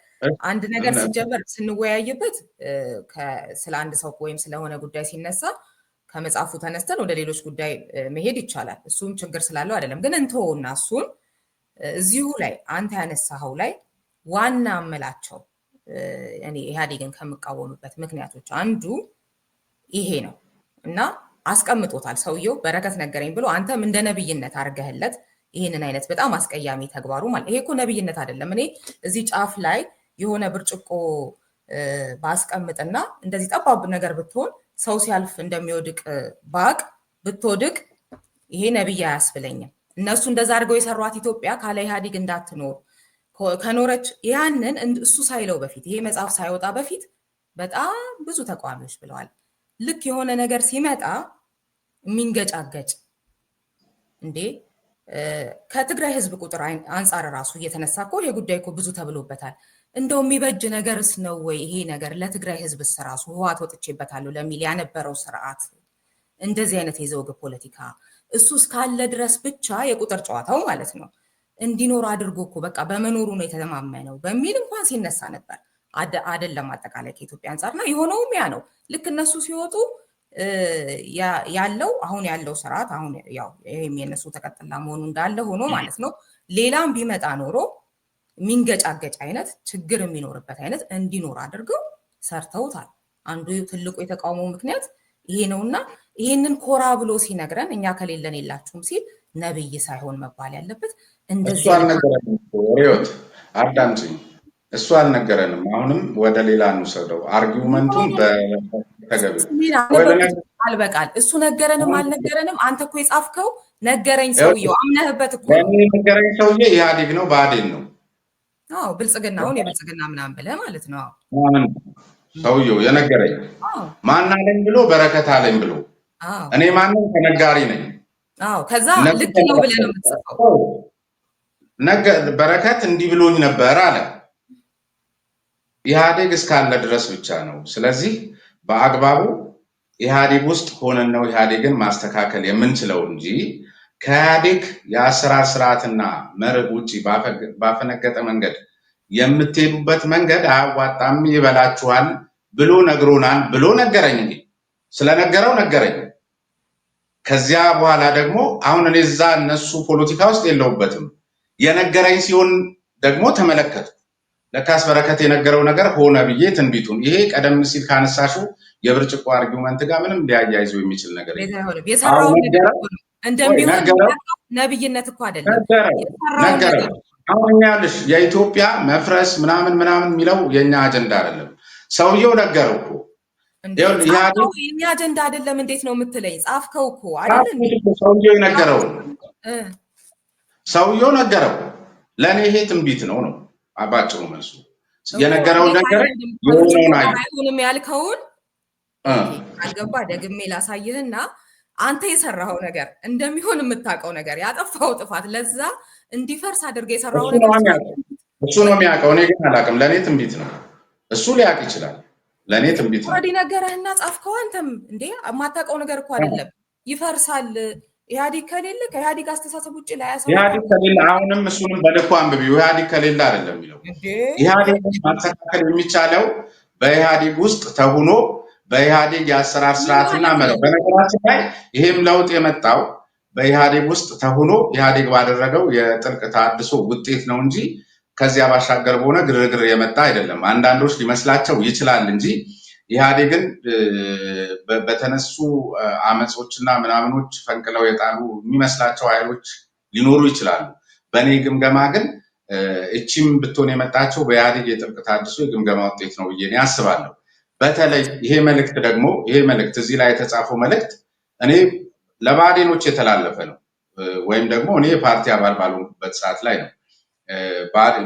[SPEAKER 1] አንድ ነገር ሲጀመር ስንወያይበት ስለ አንድ ሰው ወይም ስለሆነ ጉዳይ ሲነሳ ከመጽሐፉ ተነስተን ወደ ሌሎች ጉዳይ መሄድ ይቻላል። እሱም ችግር ስላለው አይደለም። ግን እንተውና እሱን እዚሁ ላይ አንተ ያነሳኸው ላይ ዋና አመላቸው እኔ ኢህአዴግን ከምቃወምበት ምክንያቶች አንዱ ይሄ ነው እና አስቀምጦታል ሰውየው። በረከት ነገረኝ ብሎ አንተም እንደ ነብይነት አድርገህለት ይህንን አይነት በጣም አስቀያሚ ተግባሩ ማለት ይሄ እኮ ነብይነት አይደለም። እኔ እዚህ ጫፍ ላይ የሆነ ብርጭቆ ባስቀምጥና እንደዚህ ጠባብ ነገር ብትሆን ሰው ሲያልፍ እንደሚወድቅ ባቅ ብትወድቅ ይሄ ነብይ አያስብለኝም። እነሱ እንደዛ አድርገው የሰሯት ኢትዮጵያ ካለ ኢህአዴግ እንዳትኖር ከኖረች ያንን እሱ ሳይለው በፊት ይሄ መጽሐፍ ሳይወጣ በፊት በጣም ብዙ ተቃዋሚዎች ብለዋል። ልክ የሆነ ነገር ሲመጣ የሚንገጫገጭ እንዴ ከትግራይ ህዝብ ቁጥር አንጻር ራሱ እየተነሳ እኮ ይሄ ጉዳይ እኮ ብዙ ተብሎበታል። እንደው የሚበጅ ነገርስ ነው ወይ ይሄ ነገር ለትግራይ ህዝብስ ራሱ ህወሓት ወጥቼበታለሁ ለሚል ያነበረው ስርዓት እንደዚህ አይነት የዘውግ ፖለቲካ እሱ እስካለ ድረስ ብቻ የቁጥር ጨዋታው ማለት ነው እንዲኖር አድርጎ እኮ በቃ በመኖሩ ነው የተማመነው በሚል እንኳን ሲነሳ ነበር። አይደለም አጠቃላይ ከኢትዮጵያ አንጻርና የሆነውም ያ ነው። ልክ እነሱ ሲወጡ ያለው አሁን ያለው ስርዓት አሁን ያው ይሄም የነሱ ተቀጥላ መሆኑ እንዳለ ሆኖ ማለት ነው ሌላም ቢመጣ ኖሮ የሚንገጫገጭ አይነት ችግር የሚኖርበት አይነት እንዲኖር አድርገው ሰርተውታል። አንዱ ትልቁ የተቃውሞ ምክንያት ይሄ ነውና ይሄንን ኮራ ብሎ ሲነግረን እኛ ከሌለን የላችሁም ሲል ነብይ ሳይሆን መባል ያለበት እንደዚህ
[SPEAKER 2] አልነገረንም። ሪዮት አዳምጪኝ፣ እሱ አልነገረንም። አሁንም ወደ ሌላ እንውሰደው አርጊውመንቱን
[SPEAKER 1] አልበቃል እሱ ነገረንም አልነገረንም። አንተ እኮ የጻፍከው ነገረኝ ሰውየው አምነህበት እኮ
[SPEAKER 2] ነገረኝ ሰውዬ ኢህአዴግ ነው ብአዴን ነው።
[SPEAKER 1] አዎ ብልጽግናውን የብልጽግና ምናምን ብለህ ማለት ነው።
[SPEAKER 2] ሰውየው የነገረኝ ማን አለኝ ብሎ በረከት አለኝ ብሎ እኔ ማንም ተነጋሪ ነኝ።
[SPEAKER 1] አዎ ከዛ ልክ ነው ብለህ ነው የምትጽፈው።
[SPEAKER 2] በረከት እንዲህ ብሎኝ ነበር አለ። ኢህአዴግ እስካለ ድረስ ብቻ ነው። ስለዚህ በአግባቡ ኢህአዴግ ውስጥ ሆነን ነው ኢህአዴግን ማስተካከል የምንችለው እንጂ ከኢህአዴግ የአሰራር ስርዓትና መርህ ውጭ ባፈነገጠ መንገድ የምትሄዱበት መንገድ አያዋጣም፣ ይበላችኋል ብሎ ነግሮናል ብሎ ነገረኝ። እንግዲህ ስለነገረው ነገረኝ። ከዚያ በኋላ ደግሞ አሁን እኔ እዛ እነሱ ፖለቲካ ውስጥ የለውበትም የነገረኝ ሲሆን ደግሞ ተመለከቱ። ለካስ በረከት የነገረው ነገር ሆነ ብዬ ትንቢቱን ይሄ ቀደም ሲል ካነሳሹ የብርጭቆ አርጊውመንት ጋር ምንም ሊያያይዘው የሚችል ነገር
[SPEAKER 1] እንደሚሆን ነብይነት እኮ አይደለም
[SPEAKER 2] ነገረ። አሁን ያልሽ የኢትዮጵያ መፍረስ ምናምን የሚለው የኛ አጀንዳ አይደለም። ሰውየው ነገረው እኮ
[SPEAKER 1] የኛ አጀንዳ አይደለም። እንዴት ነው የምትለኝ? ጻፍከው እኮ አይደለም።
[SPEAKER 2] ሰውየው ነገረው። ለእኔ ይሄ ትንቢት ነው ነው አባጭሩ መልሱ። የነገረው ነገር የሆነውን
[SPEAKER 1] አይሆንም ያልከውን አልገባ ደግሜ ላሳይህና አንተ የሰራኸው ነገር እንደሚሆን የምታውቀው ነገር ያጠፋው ጥፋት ለዛ እንዲፈርስ አድርገህ የሰራኸው ነገር
[SPEAKER 2] እሱ ነው የሚያውቀው። እኔ ግን አላውቅም። ለእኔ ትንቢት ነው። እሱ ሊያውቅ ይችላል። ለእኔ ትንቢት ነው።
[SPEAKER 1] ወዲህ ነገርህና ጻፍከው። አንተም እንዴ የማታውቀው ነገር እኮ አይደለም። ይፈርሳል ኢህአዴግ ከሌለ ከኢህአዴግ አስተሳሰብ ውጭ ላይ
[SPEAKER 2] ኢህአዴግ ከሌለ አሁንም እሱንም በልኩ አንብቢው። ኢህአዴግ ከሌለ አይደለም የሚለው። ኢህአዴግ ማስተካከል የሚቻለው በኢህአዴግ ውስጥ ተሁኖ በኢህአዴግ የአሰራር ስርዓትና መርህ። በነገራችን ላይ ይሄም ለውጥ የመጣው በኢህአዴግ ውስጥ ተሁኖ ኢህአዴግ ባደረገው የጥልቅ ተሃድሶ ውጤት ነው እንጂ ከዚያ ባሻገር በሆነ ግርግር የመጣ አይደለም። አንዳንዶች ሊመስላቸው ይችላል እንጂ ኢህአዴግን በተነሱ አመጾችና ምናምኖች ፈንቅለው የጣሉ የሚመስላቸው ኃይሎች ሊኖሩ ይችላሉ። በእኔ ግምገማ ግን እቺም ብትሆን የመጣቸው በኢህአዴግ የጥልቅ ተሃድሶ የግምገማ ውጤት ነው ብዬ ያስባለሁ። በተለይ ይሄ መልእክት እዚህ ላይ የተጻፈው መልእክት እኔ ለብአዴኖች የተላለፈ ነው። ወይም ደግሞ እኔ የፓርቲ አባል ባልሆንኩበት ሰዓት ላይ ነው።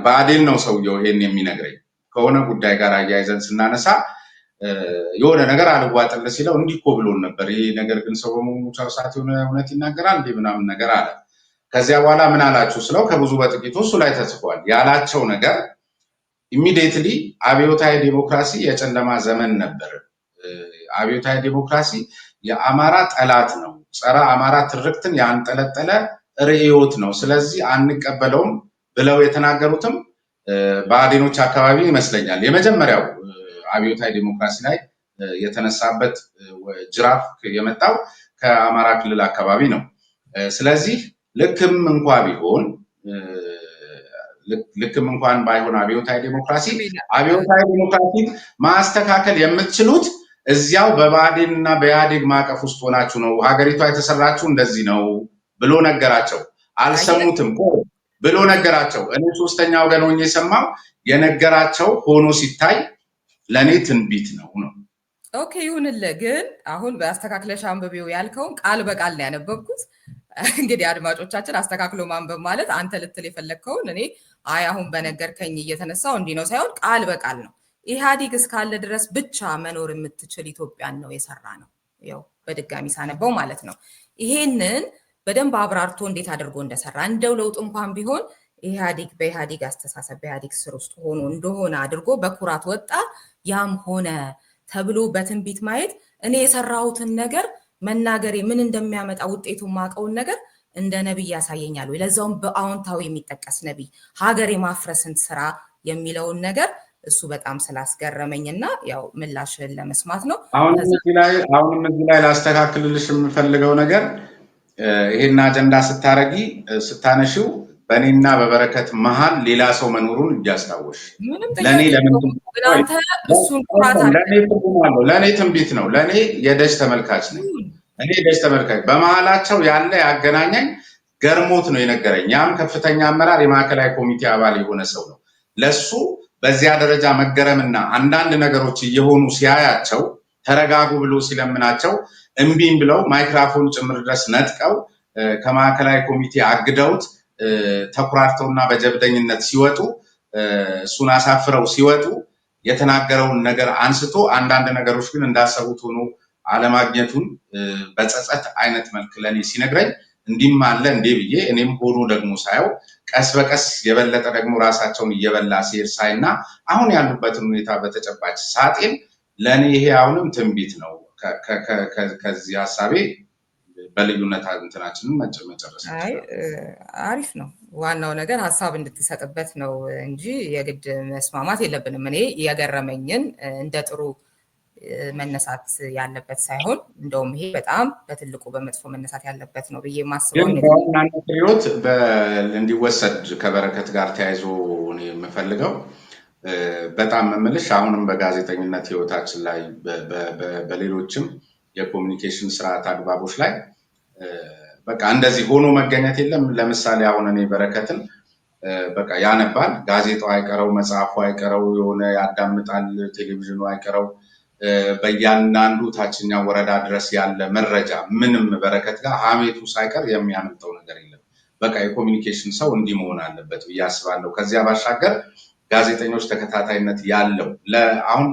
[SPEAKER 2] ብአዴን ነው ሰውየው ይሄን የሚነግረኝ። ከሆነ ጉዳይ ጋር አያይዘን ስናነሳ የሆነ ነገር አልዋጥል ሲለው እንዲህ እኮ ብሎን ነበር፣ ይሄ ነገር ግን ሰው በመሆኑ ሰዓት የሆነ እውነት ይናገራል እንዴ ምናምን ነገር አለ። ከዚያ በኋላ ምን አላችሁ ስለው ከብዙ በጥቂቱ እሱ ላይ ተጽፏል ያላቸው ነገር ኢሚዲየትሊ አብዮታዊ ዲሞክራሲ የጨለማ ዘመን ነበር፣ አብዮታዊ ዲሞክራሲ የአማራ ጠላት ነው፣ ጸረ አማራ ትርክትን ያንጠለጠለ ርዕዮት ነው፣ ስለዚህ አንቀበለውም ብለው የተናገሩትም ብአዴኖች አካባቢ ይመስለኛል። የመጀመሪያው አብዮታዊ ዲሞክራሲ ላይ የተነሳበት ጅራፍ የመጣው ከአማራ ክልል አካባቢ ነው። ስለዚህ ልክም እንኳን ባይሆን አብዮታዊ ዲሞክራሲ ማስተካከል የምትችሉት እዚያው በብአዴን እና በኢህአዴግ ማዕቀፍ ውስጥ ሆናችሁ ነው፣ ሀገሪቷ የተሰራችሁ እንደዚህ ነው ብሎ ነገራቸው። አልሰሙትም ብሎ ነገራቸው። እኔ ሶስተኛ ወገን ሆኜ የሰማው የነገራቸው ሆኖ ሲታይ ለእኔ ትንቢት ነው።
[SPEAKER 1] ኦኬ ይሁንልህ። ግን አሁን በአስተካክለሽ አንብቤው ያልከውን ቃል በቃል ነው ያነበብኩት። እንግዲህ አድማጮቻችን አስተካክሎ ማንበብ ማለት አንተ ልትል የፈለግከውን እኔ አሁን በነገርከኝ እየተነሳው እንዲህ ነው ሳይሆን ቃል በቃል ነው። ኢህአዲግ እስካለ ድረስ ብቻ መኖር የምትችል ኢትዮጵያን ነው የሰራ ነው። ያው በድጋሚ ሳነበው ማለት ነው። ይሄንን በደንብ አብራርቶ እንዴት አድርጎ እንደሰራ እንደው ለውጥ እንኳን ቢሆን በኢህአዲግ አስተሳሰብ በኢህአዲግ ስር ውስጥ ሆኖ እንደሆነ አድርጎ በኩራት ወጣ። ያም ሆነ ተብሎ በትንቢት ማየት እኔ የሰራሁትን ነገር መናገሬ ምን እንደሚያመጣ ውጤቱን ማቀውን ነገር እንደ ነብይ ያሳየኛል ወይ? ለዛውም በአዎንታዊ የሚጠቀስ ነብይ ሀገር የማፍረስን ስራ የሚለውን ነገር እሱ በጣም ስላስገረመኝና ያው ምላሽን ለመስማት ነው።
[SPEAKER 2] አሁንም እዚህ ላይ ላስተካክልልሽ የምፈልገው ነገር ይሄን አጀንዳ ስታነሺው በእኔና በበረከት መሀል ሌላ ሰው መኖሩን እያስታወሽ ለእኔ ትንቢት ነው። ለእኔ የደጅ ተመልካች ነኝ። እኔ የደጅ ተመልካች በመሀላቸው ያለ ያገናኘኝ ገርሞት ነው የነገረኝ። ያም ከፍተኛ አመራር የማዕከላዊ ኮሚቴ አባል የሆነ ሰው ነው። ለሱ በዚያ ደረጃ መገረምና አንዳንድ ነገሮች እየሆኑ ሲያያቸው ተረጋጉ ብሎ ሲለምናቸው እምቢም ብለው ማይክራፎን ጭምር ድረስ ነጥቀው ከማዕከላዊ ኮሚቴ አግደውት ተኩራርተውና በጀብደኝነት ሲወጡ እሱን አሳፍረው ሲወጡ የተናገረውን ነገር አንስቶ አንዳንድ ነገሮች ግን እንዳሰቡት ሆኖ አለማግኘቱን በጸጸት አይነት መልክ ለኔ ሲነግረኝ እንዲህም አለ እንዴ ብዬ እኔም ሆኖ ደግሞ ሳየው ቀስ በቀስ የበለጠ ደግሞ ራሳቸውን እየበላ ሲሄድ ሳይና አሁን ያሉበትን ሁኔታ በተጨባጭ ሳጤን ለኔ ይሄ አሁንም ትንቢት ነው። ከዚህ ሀሳቤ በልዩነት እንትናችንን መጨረስ
[SPEAKER 1] አሪፍ ነው። ዋናው ነገር ሀሳብ እንድትሰጥበት ነው እንጂ የግድ መስማማት የለብንም። እኔ የገረመኝን እንደ ጥሩ መነሳት ያለበት ሳይሆን እንደውም ይሄ በጣም በትልቁ በመጥፎ መነሳት ያለበት ነው ብዬ ማስበው
[SPEAKER 2] ህይወት እንዲወሰድ ከበረከት ጋር ተያይዞ የምፈልገው በጣም መምልሽ አሁንም በጋዜጠኝነት ህይወታችን ላይ በሌሎችም የኮሚኒኬሽን ስርዓት አግባቦች ላይ በቃ እንደዚህ ሆኖ መገኘት የለም። ለምሳሌ አሁን እኔ በረከትን በቃ ያነባል፣ ጋዜጣው አይቀረው፣ መጽሐፉ አይቀረው፣ የሆነ ያዳምጣል፣ ቴሌቪዥኑ አይቀረው፣ በእያንዳንዱ ታችኛው ወረዳ ድረስ ያለ መረጃ ምንም በረከት ጋር ሀሜቱ ሳይቀር የሚያመልጠው ነገር የለም። በቃ የኮሚኒኬሽን ሰው እንዲህ መሆን አለበት ብዬ አስባለሁ። ከዚያ ባሻገር ጋዜጠኞች ተከታታይነት ያለው አሁን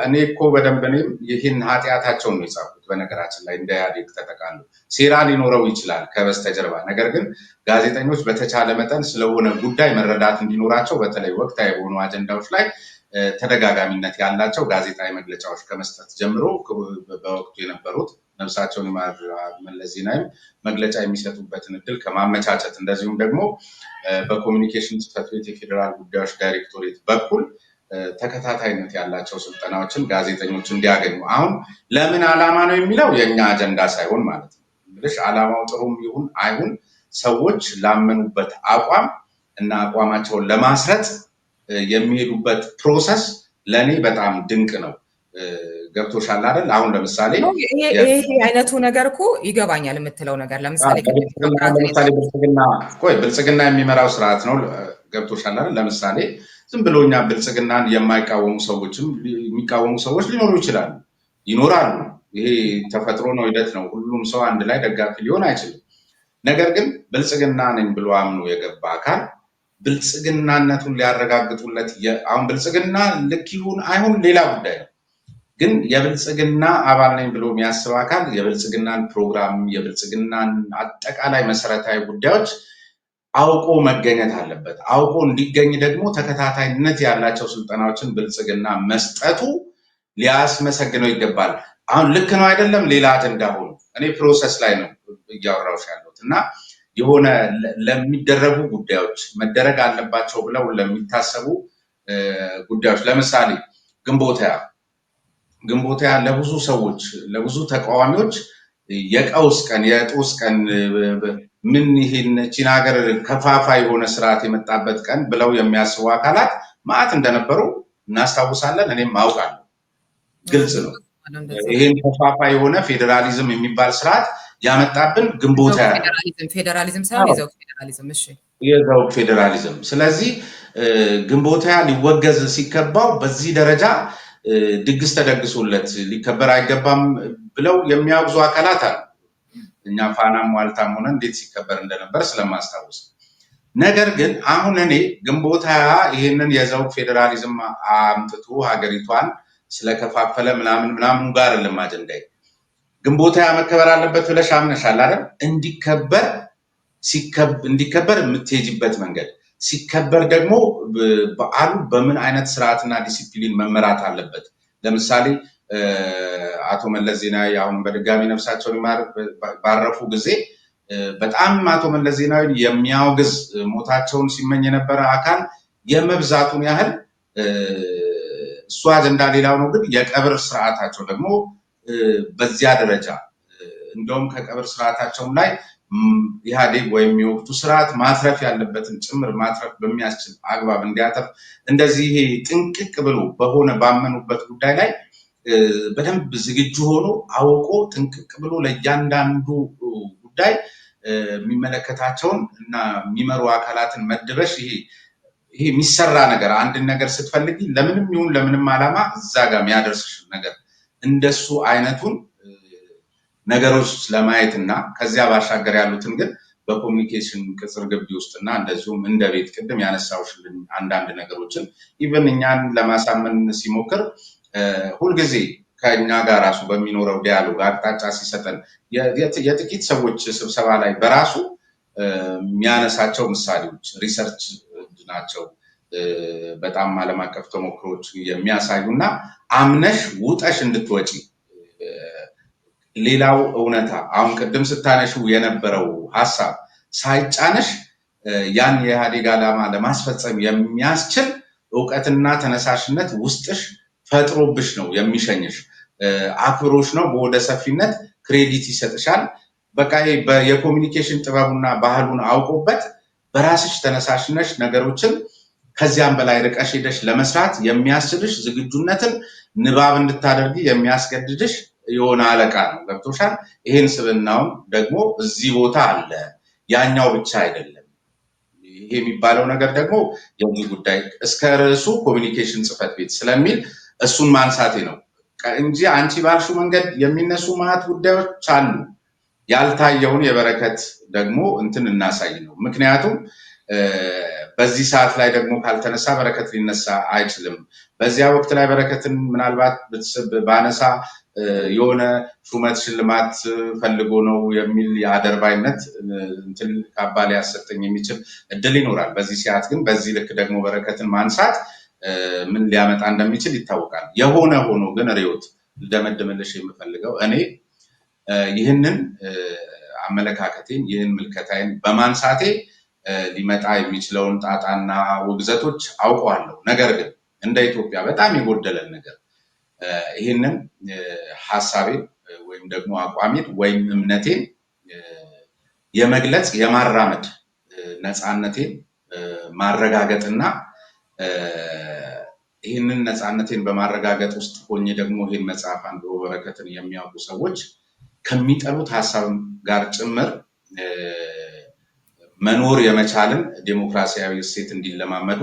[SPEAKER 2] እኔ እኮ በደንብ እኔም ይህን ኃጢአታቸውን ነው የጻፉት። በነገራችን ላይ እንደ ኢህአዴግ ተጠቃሉ ሴራ ሊኖረው ይችላል ከበስተጀርባ። ነገር ግን ጋዜጠኞች በተቻለ መጠን ስለሆነ ጉዳይ መረዳት እንዲኖራቸው በተለይ ወቅታዊ የሆኑ አጀንዳዎች ላይ ተደጋጋሚነት ያላቸው ጋዜጣዊ መግለጫዎች ከመስጠት ጀምሮ በወቅቱ የነበሩት ነፍሳቸውን ይማር መለስ ዜናዊም መግለጫ የሚሰጡበትን እድል ከማመቻቸት እንደዚሁም ደግሞ በኮሚኒኬሽን ጽሕፈት ቤት የፌዴራል ጉዳዮች ዳይሬክቶሬት በኩል ተከታታይነት ያላቸው ስልጠናዎችን ጋዜጠኞች እንዲያገኙ አሁን ለምን ዓላማ ነው የሚለው የኛ አጀንዳ ሳይሆን ማለት ነው። እንግዲህ ዓላማው ጥሩም ይሁን አይሁን ሰዎች ላመኑበት አቋም እና አቋማቸውን ለማስረጽ የሚሄዱበት ፕሮሰስ ለኔ በጣም ድንቅ ነው። ገብቶሻል አይደል? አሁን ለምሳሌ
[SPEAKER 1] ይሄ አይነቱ ነገር እኮ ይገባኛል የምትለው ነገር ለምሳሌ
[SPEAKER 2] ብልጽግና የሚመራው ስርዓት ነው። ገብቶሻል አይደል? ለምሳሌ ዝም ብሎ እኛ ብልጽግናን የማይቃወሙ ሰዎችም የሚቃወሙ ሰዎች ሊኖሩ ይኖራሉ። ይሄ ተፈጥሮ ነው፣ ሂደት ነው። ሁሉም ሰው አንድ ላይ ደጋፊ ሊሆን አይችልም። ነገር ግን ብልጽግና ነኝ ብሎ አምኖ የገባ አካል ብልጽግናነቱን ሊያረጋግጡለት አሁን ብልጽግና ልክ ይሁን አይሁን ሌላ ጉዳይ ነው። ግን የብልጽግና አባል ነኝ ብሎ የሚያስብ አካል የብልጽግናን ፕሮግራም የብልጽግናን አጠቃላይ መሰረታዊ ጉዳዮች አውቆ መገኘት አለበት። አውቆ እንዲገኝ ደግሞ ተከታታይነት ያላቸው ስልጠናዎችን ብልጽግና መስጠቱ ሊያስመሰግነው ይገባል። አሁን ልክ ነው አይደለም ሌላ አጀንዳ ሆኖ እኔ ፕሮሰስ ላይ ነው እያወራሁሽ ያለሁት እና የሆነ ለሚደረጉ ጉዳዮች መደረግ አለባቸው ብለው ለሚታሰቡ ጉዳዮች ለምሳሌ ግንቦት ሃያ ለብዙ ሰዎች ለብዙ ተቃዋሚዎች የቀውስ ቀን የጦስ ቀን ምን ይሄን ቺን ሀገር ከፋፋ የሆነ ስርዓት የመጣበት ቀን ብለው የሚያስቡ አካላት ማዕት እንደነበሩ እናስታውሳለን። እኔም አውቃለሁ። ግልጽ ነው። ይሄን ከፋፋ የሆነ ፌዴራሊዝም የሚባል ስርዓት ያመጣብን ግንቦት ሃያ
[SPEAKER 1] ፌዴራሊዝም ሳይሆን የዘውግ ፌዴራሊዝም። እሺ
[SPEAKER 2] የዘውግ ፌዴራሊዝም። ስለዚህ ግንቦት ሃያ ሊወገዝ ሲገባው በዚህ ደረጃ ድግስ ተደግሶለት ሊከበር አይገባም ብለው የሚያወግዙ አካላት አሉ። እኛ ፋናም ዋልታም ሆነ እንዴት ሲከበር እንደነበር ስለማስታወስ። ነገር ግን አሁን እኔ ግንቦት ሃያ ይሄንን የዘውግ ፌዴራሊዝም አምጥቶ ሀገሪቷን ስለከፋፈለ ምናምን ጋር አይደለም አጀንዳዬ። ግንቦት ሃያ መከበር አለበት ብለሽ አምነሻል አይደል? እንዲከበር የምትሄጂበት መንገድ ሲከበር ደግሞ በዓሉ በምን አይነት ስርዓትና ዲሲፕሊን መመራት አለበት። ለምሳሌ አቶ መለስ ዜናዊ አሁን በድጋሚ ነፍሳቸውን ይማር ባረፉ ጊዜ በጣም አቶ መለስ ዜናዊ የሚያወግዝ ሞታቸውን ሲመኝ የነበረ አካል የመብዛቱን ያህል እሱ አጀንዳ ሌላው ነው። ግን የቀብር ስርዓታቸው ደግሞ በዚያ ደረጃ እንደውም ከቀብር ስርዓታቸውም ላይ ኢህአዴግ ወይም የወቅቱ ስርዓት ማትረፍ ያለበትን ጭምር ማትረፍ በሚያስችል አግባብ እንዲያተርፍ እንደዚህ ይሄ ጥንቅቅ ብሎ በሆነ ባመኑበት ጉዳይ ላይ በደንብ ዝግጁ ሆኖ አውቆ ጥንቅቅ ብሎ ለእያንዳንዱ ጉዳይ የሚመለከታቸውን እና የሚመሩ አካላትን መድበሽ ይሄ የሚሰራ ነገር አንድን ነገር ስትፈልጊ ለምንም ይሁን ለምንም ዓላማ እዛ ጋር የሚያደርስሽ ነገር እንደሱ አይነቱን ነገሮች ለማየት እና ከዚያ ባሻገር ያሉትን ግን በኮሚኒኬሽን ቅጽር ግቢ ውስጥና እንደዚሁም እንደ ቤት ቅድም ያነሳውሽልን አንዳንድ ነገሮችን ኢቨን እኛን ለማሳመን ሲሞክር ሁልጊዜ ከእኛ ጋር ራሱ በሚኖረው ዲያሎግ አቅጣጫ ሲሰጠን የጥቂት ሰዎች ስብሰባ ላይ በራሱ የሚያነሳቸው ምሳሌዎች ሪሰርች ናቸው። በጣም ዓለም አቀፍ ተሞክሮች የሚያሳዩና አምነሽ ውጠሽ እንድትወጪ ሌላው እውነታ አሁን ቅድም ስታነሺው የነበረው ሀሳብ ሳይጫነሽ ያን የኢህአዴግ ዓላማ ለማስፈጸም የሚያስችል እውቀትና ተነሳሽነት ውስጥሽ ፈጥሮብሽ ነው የሚሸኝሽ። አክብሮሽ ነው፣ በወደ ሰፊነት ክሬዲት ይሰጥሻል። በቃ የኮሚኒኬሽን ጥበቡና ባህሉን አውቆበት በራስሽ ተነሳሽነሽ ነገሮችን ከዚያም በላይ ርቀሽ ሄደሽ ለመስራት የሚያስችልሽ ዝግጁነትን ንባብ እንድታደርጊ የሚያስገድድሽ የሆነ አለቃ ነው። ገብቶሻል? ይሄን ስብናውን ደግሞ እዚህ ቦታ አለ፣ ያኛው ብቻ አይደለም። ይሄ የሚባለው ነገር ደግሞ የዚህ ጉዳይ እስከ ርዕሱ ኮሚኒኬሽን ጽሕፈት ቤት ስለሚል እሱን ማንሳቴ ነው እንጂ አንቺ ባልሽው መንገድ የሚነሱ ማለት ጉዳዮች አሉ። ያልታየውን የበረከት ደግሞ እንትን እናሳይ ነው። ምክንያቱም በዚህ ሰዓት ላይ ደግሞ ካልተነሳ በረከት ሊነሳ አይችልም። በዚያ ወቅት ላይ በረከትን ምናልባት ባነሳ የሆነ ሹመት ሽልማት ፈልጎ ነው የሚል የአደርባይነት እንትን ካባ ሊያሰጠኝ የሚችል እድል ይኖራል። በዚህ ሰዓት ግን በዚህ ልክ ደግሞ በረከትን ማንሳት ምን ሊያመጣ እንደሚችል ይታወቃል። የሆነ ሆኖ ግን ርዕዮት ልደመድምልሽ የምፈልገው እኔ ይህንን አመለካከቴን ይህን ምልከታዬን በማንሳቴ ሊመጣ የሚችለውን ጣጣና ውግዘቶች አውቀዋለሁ። ነገር ግን እንደ ኢትዮጵያ በጣም የጎደለን ነገር ይህንን ሀሳቤን ወይም ደግሞ አቋሜን ወይም እምነቴን የመግለጽ የማራመድ ነፃነቴን ማረጋገጥና ይህንን ነፃነቴን በማረጋገጥ ውስጥ ሆኜ ደግሞ ይህን መጽሐፍ አንብቦ በረከትን የሚያውቁ ሰዎች ከሚጠሉት ሀሳብ ጋር ጭምር መኖር የመቻልን ዴሞክራሲያዊ እሴት እንዲለማመዱ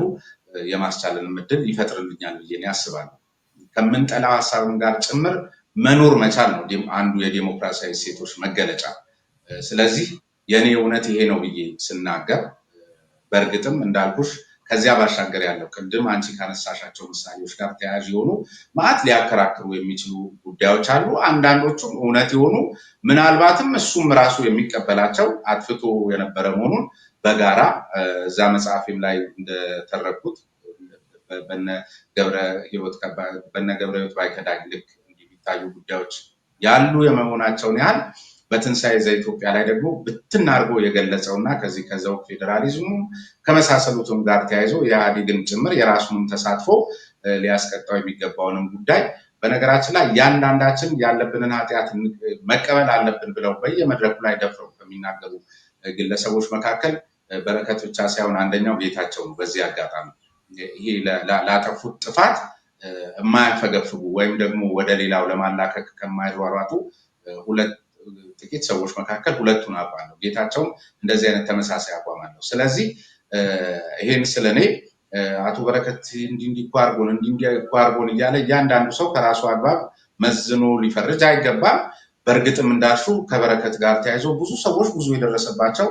[SPEAKER 2] የማስቻልን እድል ይፈጥርልኛል ብዬ አስባለሁ። ከምንጠላው ሀሳብም ጋር ጭምር መኖር መቻል ነው አንዱ የዴሞክራሲያዊ እሴቶች መገለጫ። ስለዚህ የኔ እውነት ይሄ ነው ብዬ ስናገር በእርግጥም እንዳልኩሽ ከዚያ ባሻገር ያለው ቅድም አንቺ ካነሳሻቸው ምሳሌዎች ጋር ተያያዥ የሆኑ ማዕት ሊያከራክሩ የሚችሉ ጉዳዮች አሉ። አንዳንዶቹም እውነት የሆኑ ምናልባትም እሱም ራሱ የሚቀበላቸው አጥፍቶ የነበረ መሆኑን በጋራ እዛ መጽሐፊም ላይ እንደተረኩት በነ ገብረ ሕይወት ባይከዳኝ ልክ እንዲታዩ ጉዳዮች ያሉ የመሆናቸውን ያህል በትንሣኤ ዘኢትዮጵያ ላይ ደግሞ ብትን አድርጎ የገለጸውና ከዚህ ከዘውግ ፌዴራሊዝሙ ከመሳሰሉትም ጋር ተያይዞ የኢህአዴግን ጭምር የራሱንም ተሳትፎ ሊያስቀጣው የሚገባውንም ጉዳይ በነገራችን ላይ ያንዳንዳችን ያለብንን ኃጢአት መቀበል አለብን ብለው በየመድረኩ ላይ ደፍረው ከሚናገሩ ግለሰቦች መካከል በረከት ብቻ ሳይሆን አንደኛው ጌታቸው ነው። በዚህ አጋጣሚ ይሄ ላጠፉት ጥፋት የማያፈገፍጉ ወይም ደግሞ ወደ ሌላው ለማላከክ ከማይሯሯጡ ሁለት ጥቂት ሰዎች መካከል ሁለቱን አውቃለሁ። ጌታቸውም እንደዚህ አይነት ተመሳሳይ አቋም አለው። ስለዚህ ይሄን ስለኔ አቶ በረከት እንዲኳርጎን እያለ እያንዳንዱ ሰው ከራሱ አግባብ መዝኖ ሊፈርጅ አይገባም። በእርግጥም እንዳልሹ ከበረከት ጋር ተያይዞ ብዙ ሰዎች ብዙ የደረሰባቸው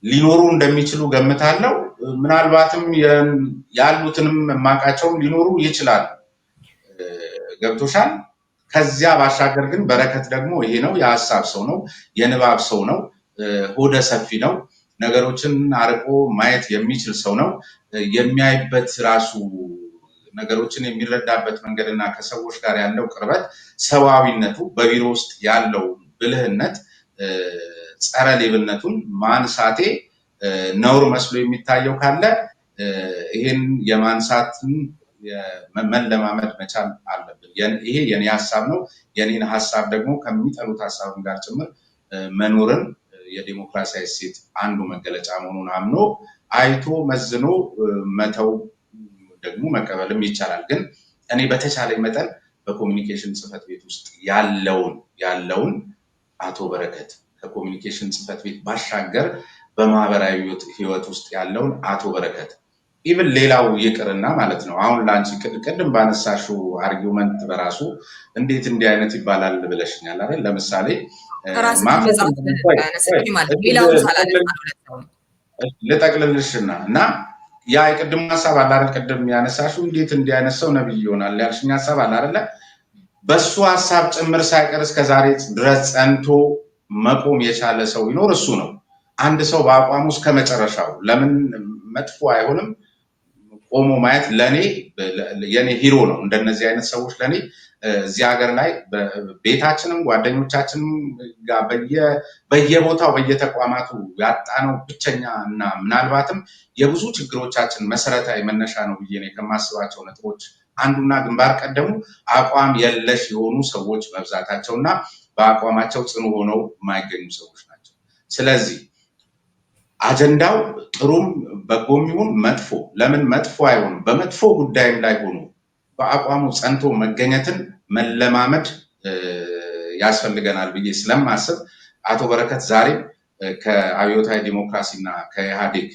[SPEAKER 2] ሊኖሩ እንደሚችሉ ገምታለሁ። ምናልባትም ያሉትንም የማውቃቸውም ሊኖሩ ይችላሉ። ገብቶሻል? ከዚያ ባሻገር ግን በረከት ደግሞ ይሄ ነው፣ የሀሳብ ሰው ነው፣ የንባብ ሰው ነው፣ ሆደ ሰፊ ነው፣ ነገሮችን አርቆ ማየት የሚችል ሰው ነው። የሚያይበት ራሱ ነገሮችን የሚረዳበት መንገድና ከሰዎች ጋር ያለው ቅርበት፣ ሰዋዊነቱ፣ በቢሮ ውስጥ ያለው ብልህነት፣ ጸረ ሌብነቱን ማንሳቴ ነውር መስሎ የሚታየው ካለ ይህን የማንሳትን መለማመድ መቻል አለብን። ይሄ የኔ ሀሳብ ነው። የኔን ሀሳብ ደግሞ ከሚጠሉት ሀሳብን ጋር ጭምር መኖርን የዲሞክራሲያዊ እሴት አንዱ መገለጫ መሆኑን አምኖ አይቶ መዝኖ መተው ደግሞ መቀበልም ይቻላል። ግን እኔ በተቻለኝ መጠን በኮሚኒኬሽን ጽሕፈት ቤት ውስጥ ያለውን አቶ በረከት ከኮሚኒኬሽን ጽሕፈት ቤት ባሻገር በማህበራዊ ህይወት ውስጥ ያለውን አቶ በረከት ኢቭን ሌላው ይቅርና ማለት ነው። አሁን ለአንቺ ቅድም ባነሳሽው አርጊውመንት በራሱ እንዴት እንዲህ አይነት ይባላል ብለሽኛል አይደል? ለምሳሌ ልጠቅልልሽና እና ያ የቅድም ሀሳብ አለ አይደል? ቅድም ያነሳሽው እንዴት እንዲህ አይነት ሰው ነብይ ይሆናል ያልሽኝ ሀሳብ አለ አይደለ? በሱ ሀሳብ ጭምር ሳይቀር እስከዛሬ ድረስ ጸንቶ መቆም የቻለ ሰው ቢኖር እሱ ነው። አንድ ሰው በአቋሙ እስከ መጨረሻው ለምን መጥፎ አይሆንም ቆሞ ማየት ለኔ የኔ ሂሮ ነው። እንደነዚህ አይነት ሰዎች ለኔ እዚህ ሀገር ላይ ቤታችንም ጓደኞቻችንም ጋር በየቦታው በየተቋማቱ ያጣነው ብቸኛ እና ምናልባትም የብዙ ችግሮቻችን መሰረታዊ መነሻ ነው ብዬ ነው ከማስባቸው ነጥቦች አንዱና ግንባር ቀደሙ አቋም የለሽ የሆኑ ሰዎች መብዛታቸውና በአቋማቸው ጽኑ ሆነው የማይገኙ ሰዎች ናቸው። ስለዚህ አጀንዳው ጥሩም በጎም ይሁን መጥፎ ለምን መጥፎ አይሆንም? በመጥፎ ጉዳይም ላይ ሆኖ በአቋሙ ጸንቶ መገኘትን መለማመድ ያስፈልገናል ብዬ ስለማስብ አቶ በረከት ዛሬም ከአብዮታዊ ዲሞክራሲና ከኢህአዴግ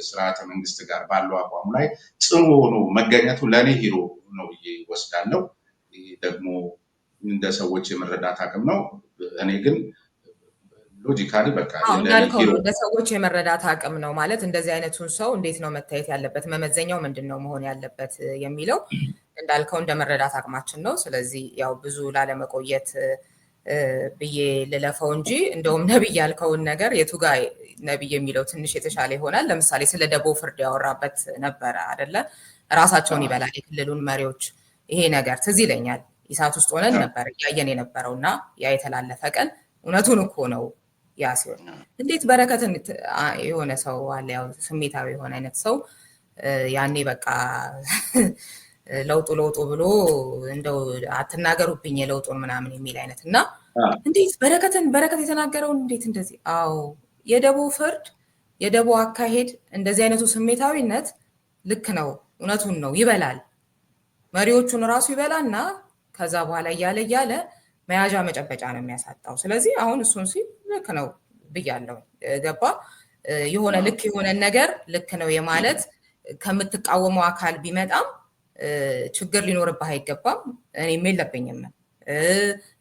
[SPEAKER 2] ስርዓተ መንግስት ጋር ባለው አቋሙ ላይ ጽኑ ሆኖ መገኘቱ ለእኔ ሂሮ ነው ብዬ ወስዳለሁ። ደግሞ እንደ ሰዎች የመረዳት አቅም ነው። እኔ ግን ሎጂካሊ በቃ
[SPEAKER 1] እንዳልከው ነው፣ እንደ ሰዎች የመረዳት አቅም ነው ማለት እንደዚህ አይነቱን ሰው እንዴት ነው መታየት ያለበት፣ መመዘኛው ምንድን ነው መሆን ያለበት የሚለው እንዳልከው እንደ መረዳት አቅማችን ነው። ስለዚህ ያው ብዙ ላለመቆየት ብዬ ልለፈው እንጂ እንደውም ነብይ ያልከውን ነገር የቱ ጋር ነብይ የሚለው ትንሽ የተሻለ ይሆናል። ለምሳሌ ስለ ደቦ ፍርድ ያወራበት ነበረ አይደለ? ራሳቸውን ይበላል የክልሉን መሪዎች። ይሄ ነገር ትዝ ይለኛል። ኢሳት ውስጥ ሆነን ነበር እያየን የነበረው እና ያ የተላለፈ ቀን እውነቱን እኮ ነው። ያ ሲሆን እንዴት በረከትን የሆነ ሰው አለ ያው ስሜታዊ የሆነ አይነት ሰው ያኔ በቃ ለውጡ ብሎ እንደው አትናገሩብኝ የለውጡን ምናምን የሚል አይነት እና እንዴት በረከት የተናገረውን እንዴት እንደዚህ የደቦ ፍርድ የደቦ አካሄድ እንደዚህ አይነቱ ስሜታዊነት ልክ ነው፣ እውነቱን ነው፣ ይበላል፣ መሪዎቹን ራሱ ይበላና ከዛ በኋላ እያለ መያዣ መጨበጫ ነው የሚያሳጣው። ስለዚህ አሁን እሱን ሲል ልክ ነው ብያለሁ። ገባ የሆነ ልክ የሆነ ነገር ልክ ነው የማለት ከምትቃወመው አካል ቢመጣም ችግር ሊኖርብህ አይገባም። እኔም የለብኝም።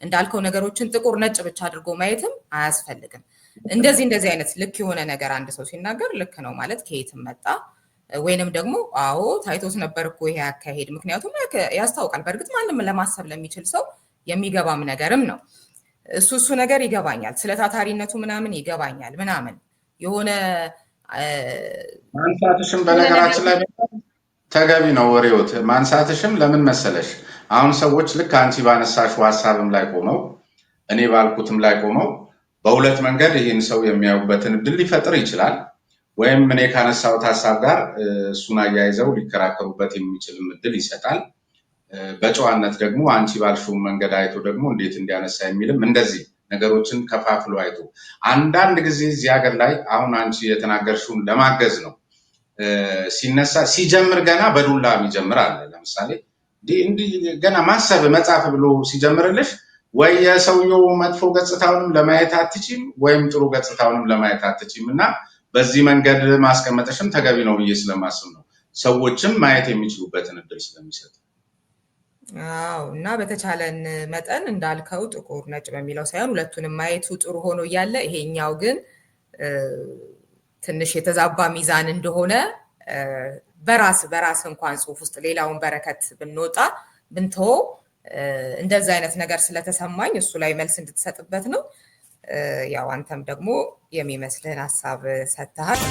[SPEAKER 1] እንዳልከው ነገሮችን ጥቁር ነጭ ብቻ አድርጎ ማየትም አያስፈልግም። እንደዚህ አይነት ልክ የሆነ ነገር አንድ ሰው ሲናገር ልክ ነው ማለት ከየትም መጣ ወይንም ደግሞ አዎ ታይቶት ነበር እኮ ይሄ አካሄድ፣ ምክንያቱም ያስታውቃል። በእርግጥ ማንም ለማሰብ ለሚችል ሰው የሚገባም ነገርም ነው። እሱ ነገር ይገባኛል። ስለ ታታሪነቱ ምናምን ይገባኛል ምናምን የሆነ
[SPEAKER 2] ማንሳትሽም በነገራችን ላይ ተገቢ ነው። ወሬዎት ማንሳትሽም ለምን መሰለሽ አሁን ሰዎች ልክ አንቺ ባነሳሽው ሀሳብም ላይ ቆመው እኔ ባልኩትም ላይ ቆመው በሁለት መንገድ ይህን ሰው የሚያዩበትን እድል ሊፈጥር ይችላል። ወይም እኔ ካነሳሁት ሀሳብ ጋር እሱን አያይዘው ሊከራከሩበት የሚችልም እድል ይሰጣል። በጨዋነት ደግሞ አንቺ ባልሽውን መንገድ አይቶ ደግሞ እንዴት እንዲያነሳ የሚልም እንደዚህ ነገሮችን ከፋፍሎ አይቶ አንዳንድ ጊዜ እዚህ ሀገር ላይ አሁን አንቺ የተናገርሽውን ለማገዝ ነው ሲነሳ ሲጀምር ገና በዱላ የሚጀምር አለ። ለምሳሌ እንዲህ ገና ማሰብ መጻፍ ብሎ ሲጀምርልሽ ወይ የሰውየው መጥፎ ገጽታውንም ለማየት አትችም ወይም ጥሩ ገጽታውንም ለማየት አትችም እና በዚህ መንገድ ማስቀመጥሽም ተገቢ ነው ብዬ ስለማስብ ነው። ሰዎችም ማየት የሚችሉበትን እድል ስለሚሰጥ።
[SPEAKER 1] አዎ እና በተቻለን መጠን እንዳልከው ጥቁር ነጭ በሚለው ሳይሆን ሁለቱንም ማየቱ ጥሩ ሆኖ እያለ ይሄኛው ግን ትንሽ የተዛባ ሚዛን እንደሆነ በራስ እንኳን ጽሁፍ ውስጥ ሌላውን በረከት ብንወጣ ብንተወው እንደዛ አይነት ነገር ስለተሰማኝ እሱ ላይ መልስ እንድትሰጥበት ነው። ያው አንተም ደግሞ የሚመስልህን ሀሳብ ሰጥተሃል።